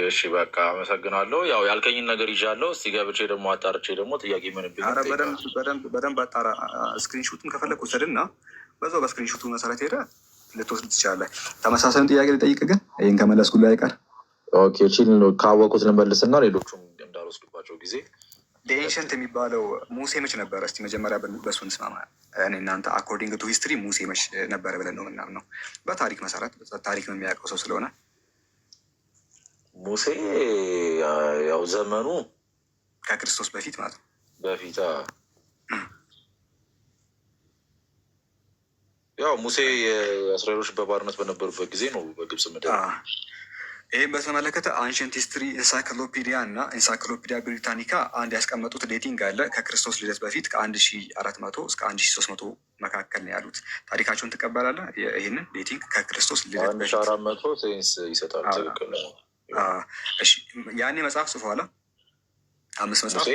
እሺ በቃ አመሰግናለሁ። ያው ያልከኝን ነገር ይዣለሁ። እስቲ ገብቼ ደግሞ አጣርቼ ደግሞ ጥያቄ ምን በደንብ አጣራ። ስክሪንሹቱን ከፈለግ ውሰድና በዛው በስክሪንሹቱ መሰረት ሄደ ልትወስድ ትችላለህ። ተመሳሳዩን ጥያቄ ልጠይቅ ግን ይህን ከመለስኩ ላይ አይቀር ካወቁት ልመልስና ሌሎቹም እንዳልወስዱባቸው ጊዜ ኤንሸንት የሚባለው ሙሴ መች ነበረ? እስቲ መጀመሪያ በሱ እንስማማ። እኔ እናንተ አኮርዲንግ ቱ ሂስትሪ ሙሴ መች ነበረ ብለን ነው ምናምነው። በታሪክ መሰረት ታሪክ ነው የሚያውቀው ሰው ስለሆነ ሙሴ ያው ዘመኑ ከክርስቶስ በፊት ማለት ነው። በፊት ያው ሙሴ የእስራኤሎች በባርነት በነበሩበት ጊዜ ነው በግብጽ ምድር። ይህም በተመለከተ አንሸንት ሂስትሪ ኢንሳይክሎፒዲያ እና ኢንሳይክሎፒዲያ ብሪታኒካ አንድ ያስቀመጡት ዴቲንግ አለ። ከክርስቶስ ልደት በፊት ከ1400 እስከ 1300 መካከል ነው ያሉት። ታሪካቸውን ትቀበላለህ? ይህንን ዴቲንግ ከክርስቶስ ልደት 1400 ሴንስ ይሰጣል። ትክክል ነው። ያኔ መጽሐፍ ጽፏል። 5 መጽሐፍ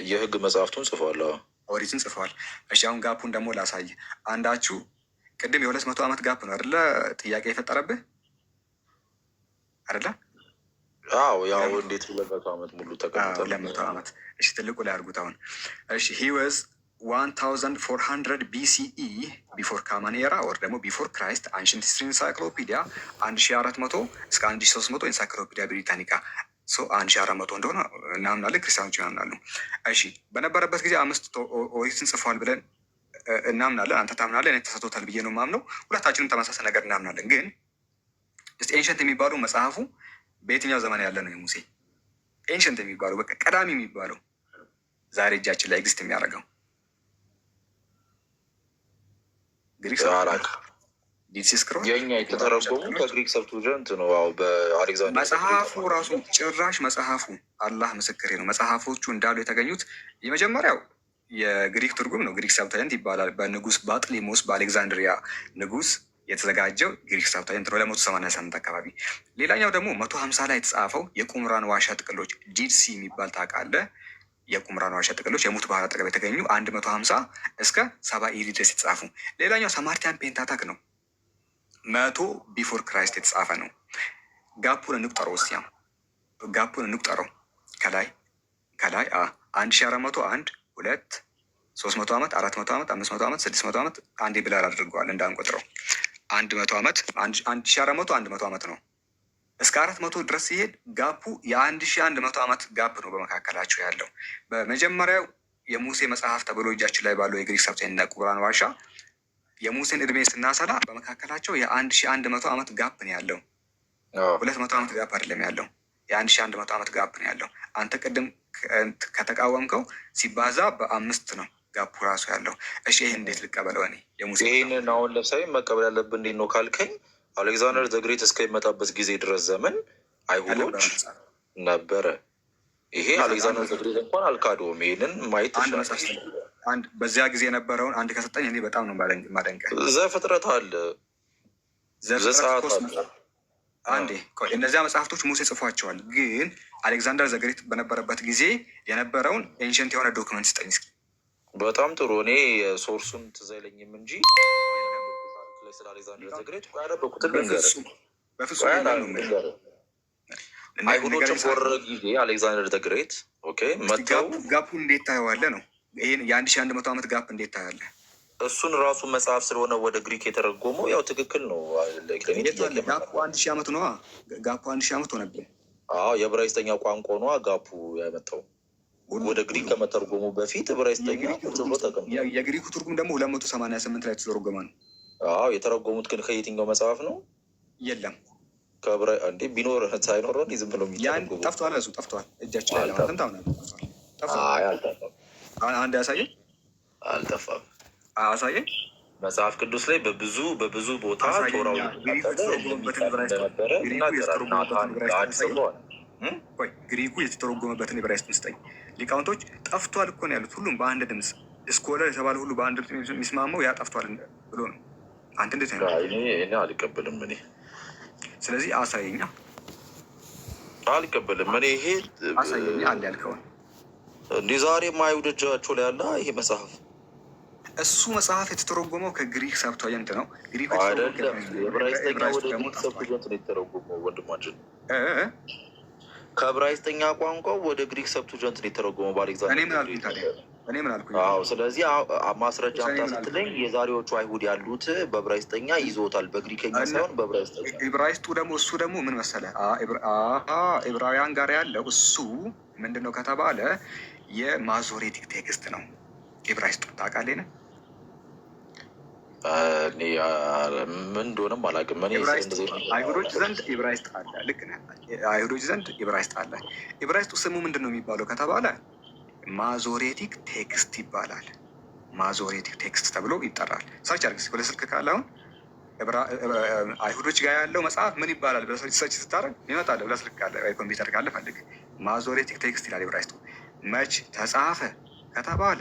የህግ መጽሐፍቱን ጽፏል። ኦሪትን ጽፏል። እሺ አሁን ጋፑን ደግሞ ላሳይ። አንዳችሁ ቅድም የ200 ዓመት ጋፕ ነው አይደለ ጥያቄ የፈጠረብህ አይደለ? አዎ ያው እንዴት 200 ዓመት ሙሉ ተቀምጠ 200 ዓመት። እሺ ትልቁ ላይ አድርጉት አሁን። እሺ he was 1400 BCE ቢፎር ካማን ኤራ ወር ደግሞ ቢፎር ክራይስት አንሽንት ሂስትሪ ኢንሳይክሎፒዲያ 1400 እስከ 1300 ኢንሳይክሎፒዲያ ብሪታኒካ 1400 እንደሆነ እናምናለን፣ ክርስቲያኖች ያምናሉ። እሺ በነበረበት ጊዜ 5 ኦሪትን ጽፏል ብለን እናምናለን። አንተ ታምናለህ፣ እኔ ተሰጥቶታል ብዬ ነው የማምነው። ሁለታችንም ተመሳሳይ ነገር እናምናለን። ግን ኤንሸንት የሚባለው መጽሐፉ በየትኛው ዘመን ያለ ነው? የሙሴ ኤንሸንት የሚባለው በቃ ቀዳሚ የሚባለው ዛሬ እጃችን ላይ ኤግዚስት የሚያደርገው የኛ የተተረጎሙ ከግሪክ ሰብቱጀንት ነው። በአሌክዛንደር መጽሐፉ ራሱ ጭራሽ መጽሐፉ አላህ ምስክሬ ነው። መጽሐፎቹ እንዳሉ የተገኙት የመጀመሪያው የግሪክ ትርጉም ነው። ግሪክ ሰብታይንት ይባላል። በንጉስ ባጥሊሞስ በአሌክዛንድሪያ ንጉስ የተዘጋጀው ግሪክ ሰብታይንት ነው 288 አካባቢ። ሌላኛው ደግሞ 150 ላይ የተጻፈው የቁምራን ዋሻ ጥቅሎች ዲድ ሲ የሚባል ታውቃለህ? የቁምራን ዋሻ ጥቅሎች የሙት ባህር አጠገብ የተገኙ 150 እስከ 70 ኢዲ ድረስ የተጻፉ። ሌላኛው ሳማርቲያን ፔንታታክ ነው 100 ቢፎር ክራይስት የተጻፈ ነው። ጋፑን እንቁጠረው እስኪ ጋፑን እንቁጠረው። ከላይ 1401 2 300 ዓመት፣ 400 ዓመት፣ 500 ዓመት፣ 600 ዓመት አንዴ ብላል አድርገዋል እንዳንቆጥረው 100 ዓመት 1400 100 ዓመት ነው። እስከ 400 ድረስ ሲሄድ ጋፑ የ1100 ዓመት ጋፕ ነው በመካከላቸው ያለው። በመጀመሪያው የሙሴ መጽሐፍ ተብሎ እጃችን ላይ ባለው የግሪክ ሰብተና ቁርአን ዋሻ የሙሴን እድሜ ስናሰላ በመካከላቸው የ1100 ዓመት ጋፕ ነው ያለው። 200 ዓመት ጋፕ አይደለም ያለው፣ የ1100 ዓመት ጋፕ ነው ያለው። አንተ ቅድም ከተቃወምከው ሲባዛ በ5 ነው ጋፑ ራሱ ያለው። እሺ ይህን እንዴት ልቀበለው እኔ? ይህንን አሁን ለምሳሌ መቀበል ያለብን እንዴት ነው ካልከኝ አሌክዛንደር ዘግሬት እስከሚመጣበት ጊዜ ድረስ ዘመን አይሁዶች ነበረ። ይሄ አሌክዛንደር ዘግሬት እንኳን አልካዶም። ይህንን ማየት አንድ በዚያ ጊዜ የነበረውን አንድ ከሰጠኝ እኔ በጣም ነው ማደንቀ። ዘፍጥረት አለ፣ ዘጸአት አለ። አንዴ እነዚያ መጽሐፍቶች ሙሴ ጽፏቸዋል፣ ግን አሌክዛንደር ዘግሬት በነበረበት ጊዜ የነበረውን ኤንሸንት የሆነ ዶክመንት ስጠኝ እስኪ። በጣም ጥሩ። እኔ ሶርሱን ትዝ አይለኝም እንጂ ስለ አሌክዛንደር ዘግሬት ያነበኩትን አይሁዶች በወረረ ጊዜ አሌክዛንደር ዘግሬት መጥተው ጋፑ እንዴት ታየዋለህ ነው? ይህን የ1100 ዓመት ጋፕ እንዴት ታያለህ? እሱን ራሱ መጽሐፍ ስለሆነ ወደ ግሪክ የተረጎመው ያው ትክክል ነው። ጋፑ 1000 ዓመት ነዋ። ጋፑ 1000 ዓመት ሆነብን። የዕብራይስጥኛ ቋንቋ ነዋ ጋፑ ያመጣው ወደ ግሪክ ከመተርጎሙ በፊት ዕብራይስጥኛ ጠቅም። የግሪኩ ትርጉም ደግሞ 288 ላይ ተተረጎመ ነው። የተረጎሙት ግን ከየትኛው መጽሐፍ ነው? የለም ከዕብራይ እንዴ ቢኖር ሳይኖረ ዝም ብሎ ጠፍቷል። እሱ ጠፍቷል። እጃችን ላይ ለማለትም ጠፍቷል። አንድ ያሳየን። አልጠፋም። አሳየን። መጽሐፍ ቅዱስ ላይ በብዙ ቦታ ቶራው ግሪኩ የተተረጎመበትን ዕብራይስጥ ስጠኝ። ሊቃውንቶች ጠፍቷል እኮ ነው ያሉት። ሁሉም በአንድ ድምፅ ስኮለር የተባለ ሁሉ በአንድ ድምፅ የሚስማመው ያ ጠፍቷል ብሎ ነው። አንተ እንዴት ነው? እኔ አልቀበልም። እኔ ስለዚህ አሳየኛ። አልቀበልም። እኔ ይሄ አሳየኛ አንድ ያልከውን እንዲህ ዛሬ ማይሁድ እጃቸው ላይ ያለ ይሄ መጽሐፍ እሱ መጽሐፍ የተተረጎመው ከግሪክ ሰብቶጀንት ነው። ግሪክ አይደለም፣ የዕብራይስጥኛ ወደ ግሪክ ሰብቶጀንት ነው የተተረጎመው ወንድማችን። ከዕብራይስጥኛ ቋንቋው ወደ ግሪክ ሰብቶጀንት ነው የተተረጎመው በአሌክዛንደር። እኔ ምን አልኩኝ? ስለዚህ ማስረጃ አምጣ ስትለኝ የዛሬዎቹ አይሁድ ያሉት በዕብራይስጥኛ ይዞታል፣ በግሪከኛ ሳይሆን በዕብራይስጥኛ። ዕብራይስጡ ደግሞ እሱ ደግሞ ምን መሰለህ ዕብራውያን ጋር ያለው እሱ ምንድን ነው ከተባለ የማዞሬቲክ ቴክስት ነው። ዕብራይስጡ ታውቃለህ? ምን እንደሆነም አላውቅም። አይሁዶች ዘንድ ዕብራይስጥ አለ። ልክ ነህ። አይሁዶች ዘንድ ዕብራይስጥ አለ። ዕብራይስጡ ስሙ ምንድን ነው የሚባለው ከተባለ ማዞሬቲክ ቴክስት ይባላል። ማዞሬቲክ ቴክስት ተብሎ ይጠራል። ሰርች አድርግ ብለህ ስልክ ካለ አሁን አይሁዶች ጋር ያለው መጽሐፍ ምን ይባላል ብለህ ሰርች ስታደርግ ይመጣል። ብለህ ስልክ ካለ ወይ ኮምፒውተር ካለ ፈልግ። ማዞሬቲክ ቴክስት ይላል ዕብራይስጡ። መች ተጻፈ ከተባለ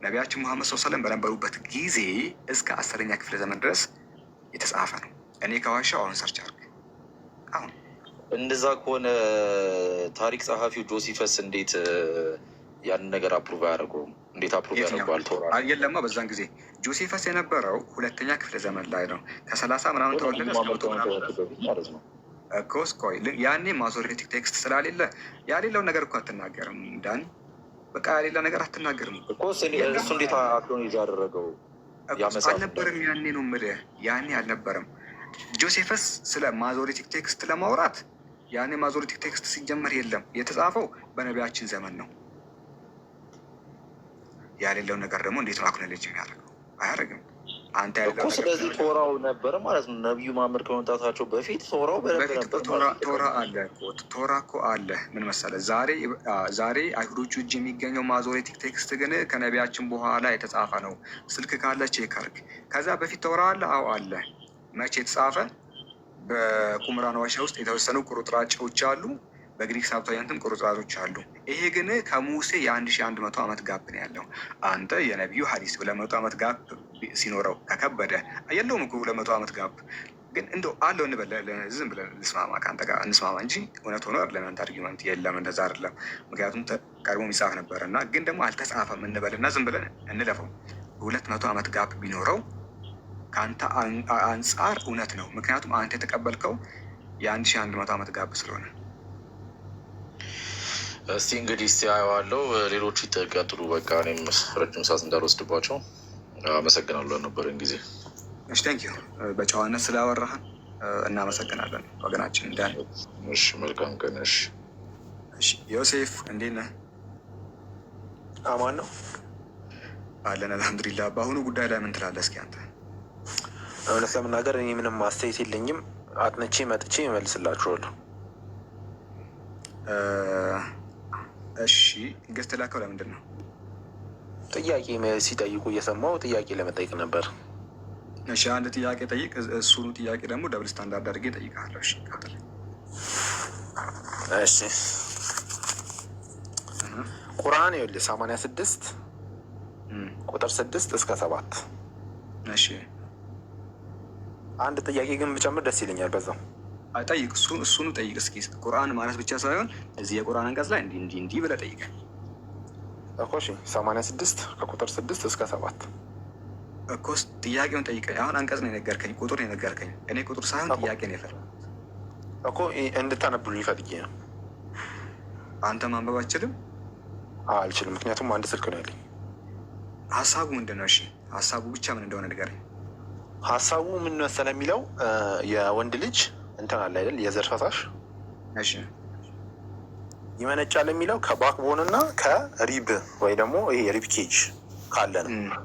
ነቢያችን ሙሐመድ ሰለም በነበሩበት ጊዜ እስከ 10ኛ ክፍለ ዘመን ድረስ የተጻፈ ነው። እኔ ከዋሻው አሁን ሰርች አድርግ። አሁን እንደዛ ከሆነ ታሪክ ጸሐፊው ጆሲፈስ እንዴት ያንን ነገር አፕሩቭ አያደርገውም? እንዴት አፕሩቭ ያደርገዋል? ቶራ የለማ። በዛን ጊዜ ጆሲፈስ የነበረው 2ኛ ክፍለ ዘመን ላይ ነው። ከ30 ምናምን ተወለደ ማለት ነው እኮ። እስኮይ ያኔ ማዞሬቲክ ቴክስት ስላሌለ ያሌለው ነገር እኮ አትናገርም ዳን። በቃ ያሌላ ነገር አትናገርም እኮ። እሱ እንዴት አክሎኒዝ ያደረገው አልነበረም? ያኔ ነው የምልህ። ያኔ አልነበረም። ጆሴፈስ ስለ ማዞሬቲክ ቴክስት ለማውራት ያኔ ማዞሬቲክ ቴክስት ሲጀመር የለም። የተጻፈው በነቢያችን ዘመን ነው። ያሌለው ነገር ደግሞ እንዴት ነው አክኖሌጅ የሚያደርገው? አያደርግም። አንተ እኮ ስለዚህ ቶራው ነበረ ማለት ነው። ነቢዩ መሐመድ ከመምጣታቸው በፊት ቶራው በፊት ቶራ አለ እኮ። ቶራ እኮ አለ። ምን መሰለህ ዛሬ አይሁዶቹ እጅ የሚገኘው ማዞሬቲክ ቴክስት ግን ከነቢያችን በኋላ የተጻፈ ነው። ስልክ ካለ ቼክ አድርግ። ከዛ በፊት ቶራ አለ። አዎ አለ። መቼ የተጻፈ? በቁምራን ዋሻ ውስጥ የተወሰኑ ቁርጥራጮች አሉ። በግሪክ ሳብታውያንትም ቁርጥራጮች አሉ። ይሄ ግን ከሙሴ የ1100 ዓመት ጋፕ ነው ያለው። አንተ የነቢዩ ሀዲስ 200 ዓመት ጋፕ ሲኖረው ከከበደ የለውም እኮ 200 ዓመት ጋፕ ግን እንደው አለው እንበል። ዝም ብለን እንስማማ፣ ከአንተ ጋር እንስማማ እንጂ እውነት ሆኖ ለእናንተ አርጊመንት የለም። እንደዛ አይደለም። ምክንያቱም ቀድሞ የሚጻፍ ነበረ እና ግን ደግሞ አልተጻፈም እንበል እና ዝም ብለን እንለፈው። 200 ዓመት ጋፕ ቢኖረው ከአንተ አንጻር እውነት ነው። ምክንያቱም አንተ የተቀበልከው የ1100 ዓመት ጋፕ ስለሆነ እስቲ እንግዲህ እስቲ አየዋለሁ። ሌሎቹ ይቀጥሉ። በቃ እኔም ረጅም ሰዓት እንዳልወስድባቸው አመሰግናለሁ ነበረን ጊዜ። እሺ ቴንኪው በጨዋነት ስላወራህን እናመሰግናለን ወገናችን እንዳን። እሺ መልካም ቀን። እሺ ዮሴፍ እንዴት ነህ? አማን ነው አለን አልሐምዱሊላህ። በአሁኑ ጉዳይ ላይ ምን ትላለህ? እስኪ አንተ። እውነት ለመናገር እኔ ምንም ማስተያየት የለኝም። አጥንቼ መጥቼ እመልስላችኋለሁ። እሺ ገዝት ላከው ለምንድን ነው? ጥያቄ ሲጠይቁ እየሰማው ጥያቄ ለመጠየቅ ነበር። እሺ አንድ ጥያቄ ጠይቅ። እሱኑ ጥያቄ ደግሞ ደብል ስታንዳርድ አድርጌ ጠይቃለሁ። እሺ ቀጥል። እሺ ቁርአን ይኸውልህ 86 ቁጥር 6 እስከ 7። እሺ አንድ ጥያቄ ግን ብጨምር ደስ ይለኛል በዛው። ጠይቅ። እሱኑ ጠይቅ እስኪ። ቁርአን ማለት ብቻ ሳይሆን እዚህ የቁርአን አንቀጽ ላይ እንዲህ ብለህ ጠይቅ እኮ። እሺ 86 ከቁጥር 6 እስከ 7 እኮ ጥያቄውን ጠይቀኝ። አሁን አንቀጽ ነው የነገርከኝ፣ ቁጥር ነው የነገርከኝ። እኔ ቁጥር ሳይሆን ጥያቄ ነው የፈለኩት እኮ። እንድታነብሉኝ ፈልጌ ነው። አንተ ማንበብ አትችልም? አልችልም፣ ምክንያቱም አንድ ስልክ ነው ያለኝ። ሀሳቡ ምንድን ነው? እሺ ሀሳቡ ብቻ ምን እንደሆነ ንገረኝ። ሀሳቡ ምን መሰለህ የሚለው የወንድ ልጅ እንትን አለ አይደል፣ የዘር ፈሳሽ እሺ ይመነጫል የሚለው ከባክቦን እና ከሪብ ወይ ደግሞ ይሄ ሪብ ኬጅ ካለ ነው።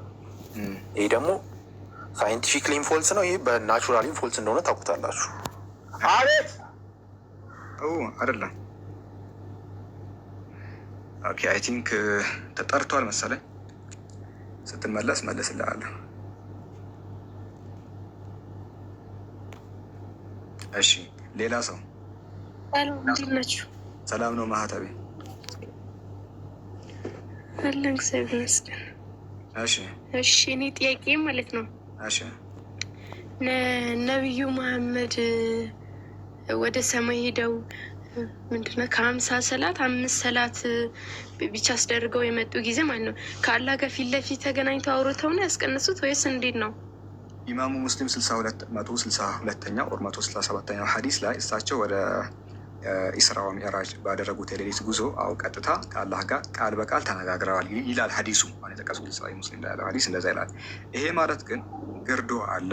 ይሄ ደግሞ ሳይንቲፊክ ሊምፎልስ ነው። ይሄ በናቹራል ሊምፎልስ እንደሆነ ታውቁታላችሁ። አቤት አይደለም። ኦኬ አይ ቲንክ ተጠርቷል መሰለኝ። ስትመለስ መልስልሃለሁ። እሺ ሌላ ሰው? እንዴት ናችሁ? ሰላም ነው ማህተቤ? አለን እግዚአብሔር ይመስገን። እሺ እኔ ጥያቄ ማለት ነው። እሺ ነቢዩ መሐመድ ወደ ሰማይ ሄደው ምንድነው ከ50 ሰላት 5 ሰላት ብቻ አስደርገው የመጡ ጊዜ ማለት ነው ከአላህ ጋር ፊት ለፊት ተገናኝተው አውርተው ነው ያስቀነሱት ወይስ እንዴት ነው? ኢማሙ ሙስሊም 162ኛው ኦር 167ኛው ሐዲስ ላይ እሳቸው ወደ ኢስራ ወሚዕራጅ ባደረጉት የሌሊት ጉዞ ቀጥታ ከአላህ ጋር ቃል በቃል ተነጋግረዋል ይላል ሐዲሱ። የጠቀሱ ሰሒህ ሙስሊም ላይ ያለው ሐዲስ እንደዛ ይላል። ይሄ ማለት ግን ግርዶ አለ፣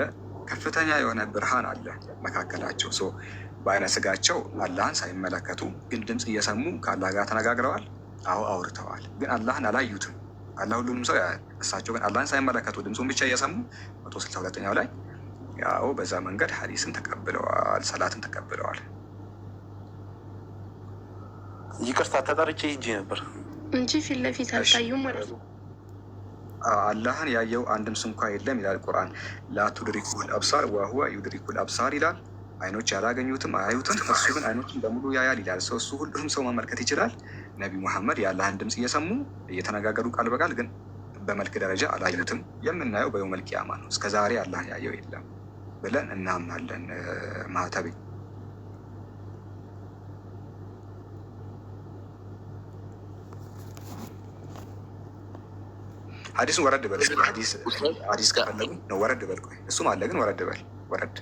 ከፍተኛ የሆነ ብርሃን አለ መካከላቸው። በአይነ ስጋቸው አላህን ሳይመለከቱ ግን ድምፅ እየሰሙ ከአላህ ጋር ተነጋግረዋል። አውርተዋል፣ ግን አላህን አላዩትም። አላህ ሁሉንም ሰው ያያል። እሳቸው ግን አላህን ሳይመለከቱ ድምፁን ብቻ እየሰሙ 162ኛው ላይ በዛ መንገድ ሐዲስን ተቀብለዋል፣ ሰላትን ተቀብለዋል። ይቅርታ ተጠርቼ ሂጄ ነበር እንጂ ፊት ለፊት አልታዩም ማለት ነው። አላህን ያየው አንድም ስንኳ የለም ይላል ቁርአን። ላቱድሪኩል አብሳር ወሁወ ዩድሪኩል አብሳር ይላል። አይኖች ያላገኙትም አያዩትም፣ እሱ ግን አይኖችን በሙሉ ያያል ይላል። እሱ ሁሉም ሰው መመልከት ይችላል። ነቢዩ መሐመድ የአላህን ድምፅ እየሰሙ እየተነጋገሩ ቃል በቃል ግን በመልክ ደረጃ አላዩትም። የምናየው በየውመል ቂያማ ነው። እስከ ዛሬ አላህን ያየው የለም ብለን እናምናለን። ማህተቤ ሐዲሱን ወረድ በል። ሐዲስ ከፈለጉ ነው ወረድ በል። ቆይ እሱም አለ ግን ወረድ በል። ወረድ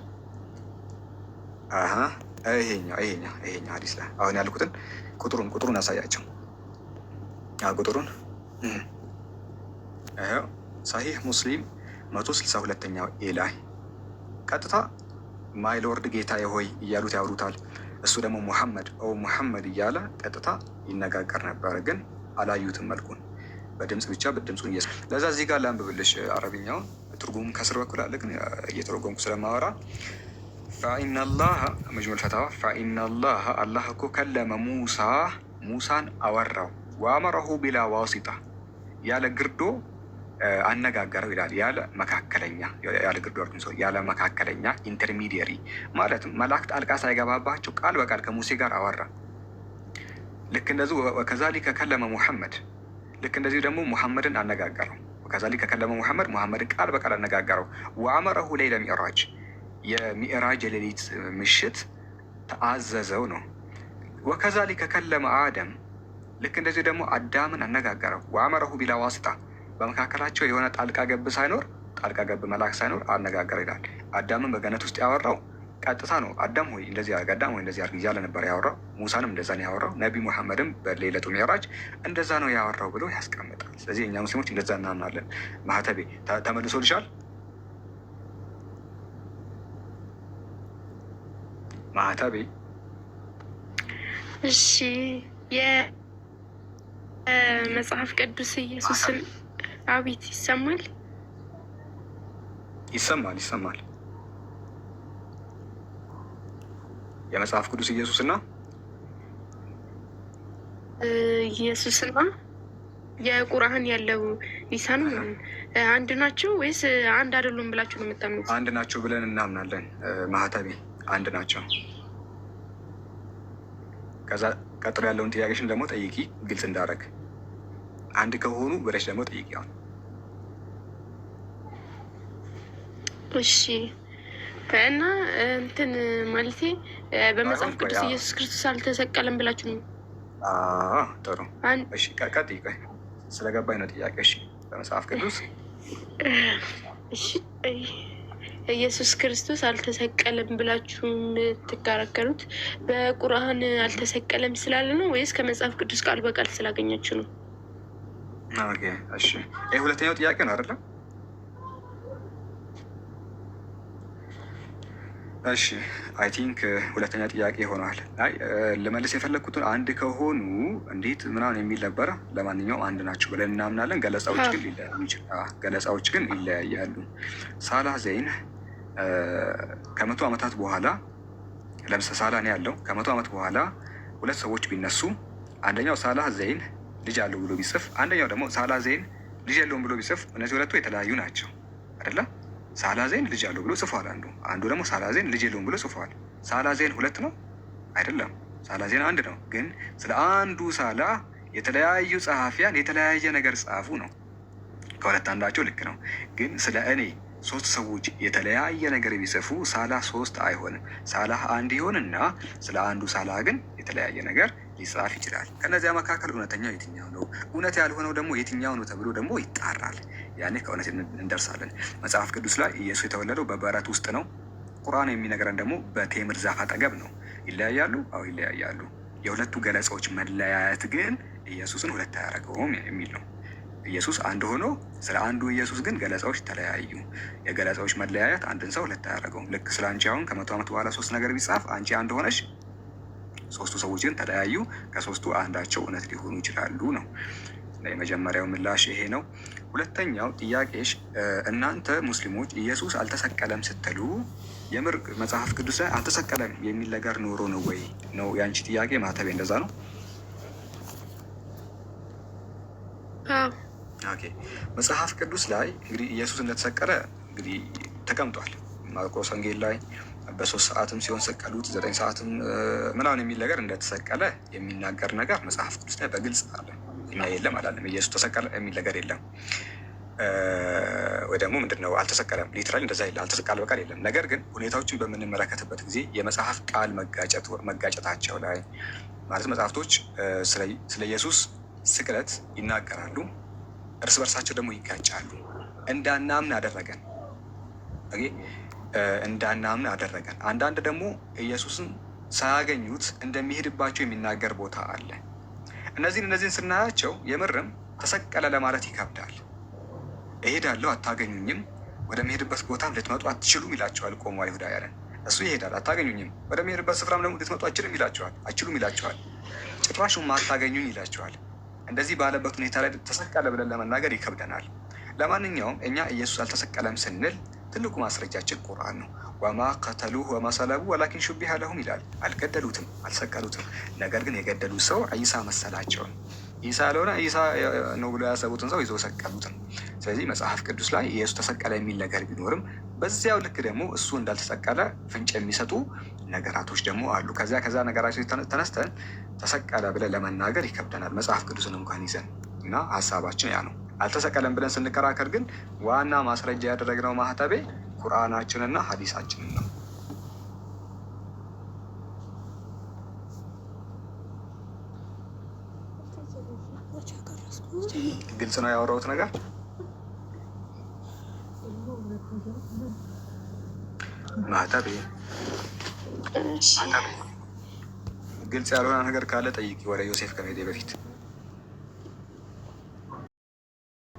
ይሄኛው ሐዲስ ላይ አሁን ያልኩትን ቁጥሩን አሳያቸው። ቁጥሩን ሰሒህ ሙስሊም 162ኛው ላይ ቀጥታ ማይ ሎርድ ጌታዬ ሆይ እያሉት ያወሩታል። እሱ ደግሞ ሙሐመድ እያለ ቀጥታ ይነጋገር ነበር፣ ግን አላዩትም መልኩን በድምፅ ብቻ ድምፁን እየሰ ለዛ እዚህ ጋር ላንብብልሽ አረብኛውን ትርጉም ከስር በኩል አለ፣ ግን እየተረጎምኩ ስለማወራ ፈኢነላህ መጅሙል ፈታዋ ፈኢነላህ አላህ እኮ ከለመ ሙሳን አወራው ወአመረሁ ቢላ ዋሲጣ ያለ ግርዶ አነጋገረው ይላል። ያለ ግርዶ ያለ መካከለኛ ኢንተርሚዲየሪ ማለትም መላእክት ጣልቃ ሳይገባባቸው ቃል በቃል ከሙሴ ጋር አወራ። ልክ እንደዚሁ ወከዛሊከ ከለመ ሙሐመድ ልክ እንደዚሁ ደግሞ ሙሐመድን አነጋገረው። ወከዛሊከ ከለመ ሙሐመድን ቃል በቃል አነጋገረው። ወአመረሁ ሌይለ ሚዕራጅ የሚዕራጅ የሌሊት ምሽት ተአዘዘው ነው። ወከዛሊከ ከለመ አደም ልክ እንደዚሁ ደግሞ አዳምን አነጋገረው። ወአመረሁ ቢላ ዋስጣ በመካከላቸው የሆነ ጣልቃ ገብ መልአክ ሳይኖር አነጋገረ ይላል። አዳምን በገነት ውስጥ ያወራው ቀጥታ ነው አዳም ሆይ እንደዚህ አድርግ፣ አዳም ሆይ እንደዚህ አድርግ እያለ ነበር ያወራው። ሙሳንም እንደዛ ነው ያወራው። ነቢ ሙሐመድም በሌለቱ ሚዕራጅ እንደዛ ነው ያወራው ብሎ ያስቀምጣል። ስለዚህ እኛ ሙስሊሞች እንደዛ እናምናለን። ማህተቤ ተመልሶልሻል? ማህተቤ እሺ። የመጽሐፍ ቅዱስ ኢየሱስን አቤት ይሰማል? ይሰማል፣ ይሰማል። የመጽሐፍ ቅዱስ ኢየሱስና የቁርአን ያለው ኢሳ ነው አንድ ናቸው ወይስ አንድ አይደሉም ብላችሁ ነው የምታምኑት? አንድ ናቸው ብለን እናምናለን። ማህተቤ አንድ ናቸው። ከዛ ቀጥሎ ያለውን ጥያቄሽን ደግሞ ጠይቂ፣ ግልጽ እንዳደረግ አንድ ከሆኑ ብለሽ ደግሞ ጠይቂ። አሁን እሺ። እና እንትን ማለቴ በመጽሐፍ ቅዱስ ኢየሱስ ክርስቶስ አልተሰቀለም ብላችሁ ነው? ጥሩ። እሺ ቀጥይ። ስለገባኝ ነው ጥያቄ። እሺ በመጽሐፍ ቅዱስ እሺ ኢየሱስ ክርስቶስ አልተሰቀለም ብላችሁ የምትከራከሩት በቁርአን አልተሰቀለም ስላለ ነው ወይስ ከመጽሐፍ ቅዱስ ቃል በቃል ስላገኛችሁ ነው? ኦኬ እሺ። ይህ ሁለተኛው ጥያቄ ነው አይደለም? እሺ አይ ቲንክ ሁለተኛ ጥያቄ ይሆናል። አይ ልመልስ የፈለግኩትን አንድ ከሆኑ እንዴት ምናምን የሚል ነበረ። ለማንኛውም አንድ ናቸው ብለን እናምናለን። ገለጻዎች ግን ይለያያሉ። ሳላህ ዘይን ከ100 ዓመታት በኋላ ለምሳሌ ሳላህ ነው ያለው። ከ100 ዓመት በኋላ ሁለት ሰዎች ቢነሱ አንደኛው ሳላህ ዘይን ልጅ አለው ብሎ ቢጽፍ፣ አንደኛው ደግሞ ሳላህ ዘይን ልጅ የለውም ብሎ ቢጽፍ፣ እነዚህ ሁለቱ የተለያዩ ናቸው አይደለም? ሳላህ ዘይን ልጅ አለው ብሎ ጽፏል አንዱ ደግሞ ሳላህ ዘይን ልጅ የለውም ብሎ ጽፏል። ሳላህ ዘይን ሁለት ነው አይደለም? ሳላህ ዘይን አንድ ነው። ግን ስለ አንዱ ሳላህ የተለያዩ ጸሐፊያን የተለያየ ነገር ጻፉ ነው። ከሁለት አንዳቸው ልክ ነው። ግን ስለ እኔ 3 ሰዎች የተለያየ ነገር ቢጽፉ ሳላህ 3 አይሆንም። ሳላህ አንድ ይሆንና ስለ አንዱ ሳላህ ግን የተለያየ ነገር ሊጻፍ ይችላል። ከነዚያ መካከል እውነተኛው የትኛው ነው፣ እውነት ያልሆነው ደግሞ የትኛው ነው ተብሎ ደግሞ ይጣራል። ያኔ ከእውነት እንደርሳለን። መጽሐፍ ቅዱስ ላይ ኢየሱስ የተወለደው በበረት ውስጥ ነው። ቁርአን የሚነግረን ደግሞ በቴምር ዛፍ አጠገብ ነው። ይለያያሉ? አዎ ይለያያሉ። የሁለቱ ገለጻዎች መለያየት ግን ኢየሱስን ሁለት አያደርገውም የሚል ነው። ኢየሱስ አንድ ሆኖ ስለ አንዱ ኢየሱስ ግን ገለጻዎች ተለያዩ። የገለጻዎች መለያየት አንድን ሰው ሁለት አያደርገውም። ልክ ስለ አንቺ አሁን ከ100 ዓመት በኋላ 3 ነገር ቢጻፍ አንቺ አንድ ሆነሽ፣ 3ቱ ሰዎች ግን ተለያዩ። ከ3ቱ አንዳቸው እውነት ሊሆኑ ይችላሉ ነው። የመጀመሪያው ምላሽ ይሄ ነው። ሁለተኛው ጥያቄሽ እናንተ ሙስሊሞች ኢየሱስ አልተሰቀለም ስትሉ የምር መጽሐፍ ቅዱስ ላይ አልተሰቀለም የሚል ነገር ኖሮ ነው ወይ ነው የአንቺ ጥያቄ? ማህተቤ እንደዛ ነው? ኦኬ። መጽሐፍ ቅዱስ ላይ እንግዲህ ኢየሱስ እንደተሰቀለ እንግዲህ ተቀምጧል። ማርቆስ ወንጌል ላይ በ3 ሰዓትም ሲሆን ሰቀሉት፣ 9 ሰዓትም ምናምን የሚል ነገር እንደተሰቀለ የሚናገር ነገር መጽሐፍ ቅዱስ ላይ በግልጽ አለ። እኛ የለም አላለም። ኢየሱስ ተሰቀለ የሚል ነገር የለም። ወይ ደግሞ ምንድነው አልተሰቀለም ሊትራሊ እንደዛ የለ፣ አልተሰቀለ በቃል የለም። ነገር ግን ሁኔታዎችን በምንመለከትበት ጊዜ የመጽሐፍ ቃል መጋጨታቸው ላይ ማለት መጽሐፍቶች ስለ ኢየሱስ ስቅለት ይናገራሉ፣ እርስ በርሳቸው ደግሞ ይጋጫሉ። እንዳናምን አደረገን እንዳናምን አደረገን። አንዳንድ ደግሞ ኢየሱስን ሳያገኙት እንደሚሄድባቸው የሚናገር ቦታ አለ። እነዚህን ስናያቸው የምርም ተሰቀለ ለማለት ይከብዳል። እሄዳለሁ አታገኙኝም፣ ወደሚሄድበት ቦታም ልትመጡ አትችሉም ይላቸዋል። ቆሞ አይሁዳውያንን እሱ ይሄዳል፣ አታገኙኝም፣ ወደሚሄድበት ስፍራም ደግሞ ልትመጡ አትችሉም ይላቸዋል። ጭራሹም አታገኙኝ ይላቸዋል። እንደዚህ ባለበት ሁኔታ ላይ ተሰቀለ ብለን ለመናገር ይከብደናል። ለማንኛውም እኛ ኢየሱስ አልተሰቀለም ስንል ትልቁ ማስረጃችን ቁርአን ነው። ወማ ቀተሉሁ ወማ ሰለቡ ወላኪን ሹቢሀ ለሁም ይላል። አልገደሉትም፣ አልሰቀሉትም፣ ነገር ግን የገደሉት ሰው ዒሳ መሰላቸውን። ዒሳ ያልሆነ ዒሳ ነው ብሎ ያሰቡትን ሰው ይዘው ሰቀሉትም። ስለዚህ መጽሐፍ ቅዱስ ላይ ኢየሱስ ተሰቀለ የሚል ነገር ቢኖርም በዚያው ልክ ደግሞ እሱ እንዳልተሰቀለ ፍንጭ የሚሰጡ ነገራቶች ደግሞ አሉ። ከዛ ነገራቶች ተነስተን ተሰቀለ ብለን ለመናገር ይከብደናል፣ መጽሐፍ ቅዱስን እንኳን ይዘን እና ሀሳባችን ያ ነው። አልተሰቀለም ብለን ስንከራከር ግን ዋና ማስረጃ ያደረግነው ማህተቤ ቁርአናችንና ሀዲሳችንን ነው። ግልጽ ነው ያወራሁት ነገር። ማህተቤ ግልጽ ያልሆነ ነገር ካለ ጠይቂ፣ ወደ ዮሴፍ ከመሄዴ በፊት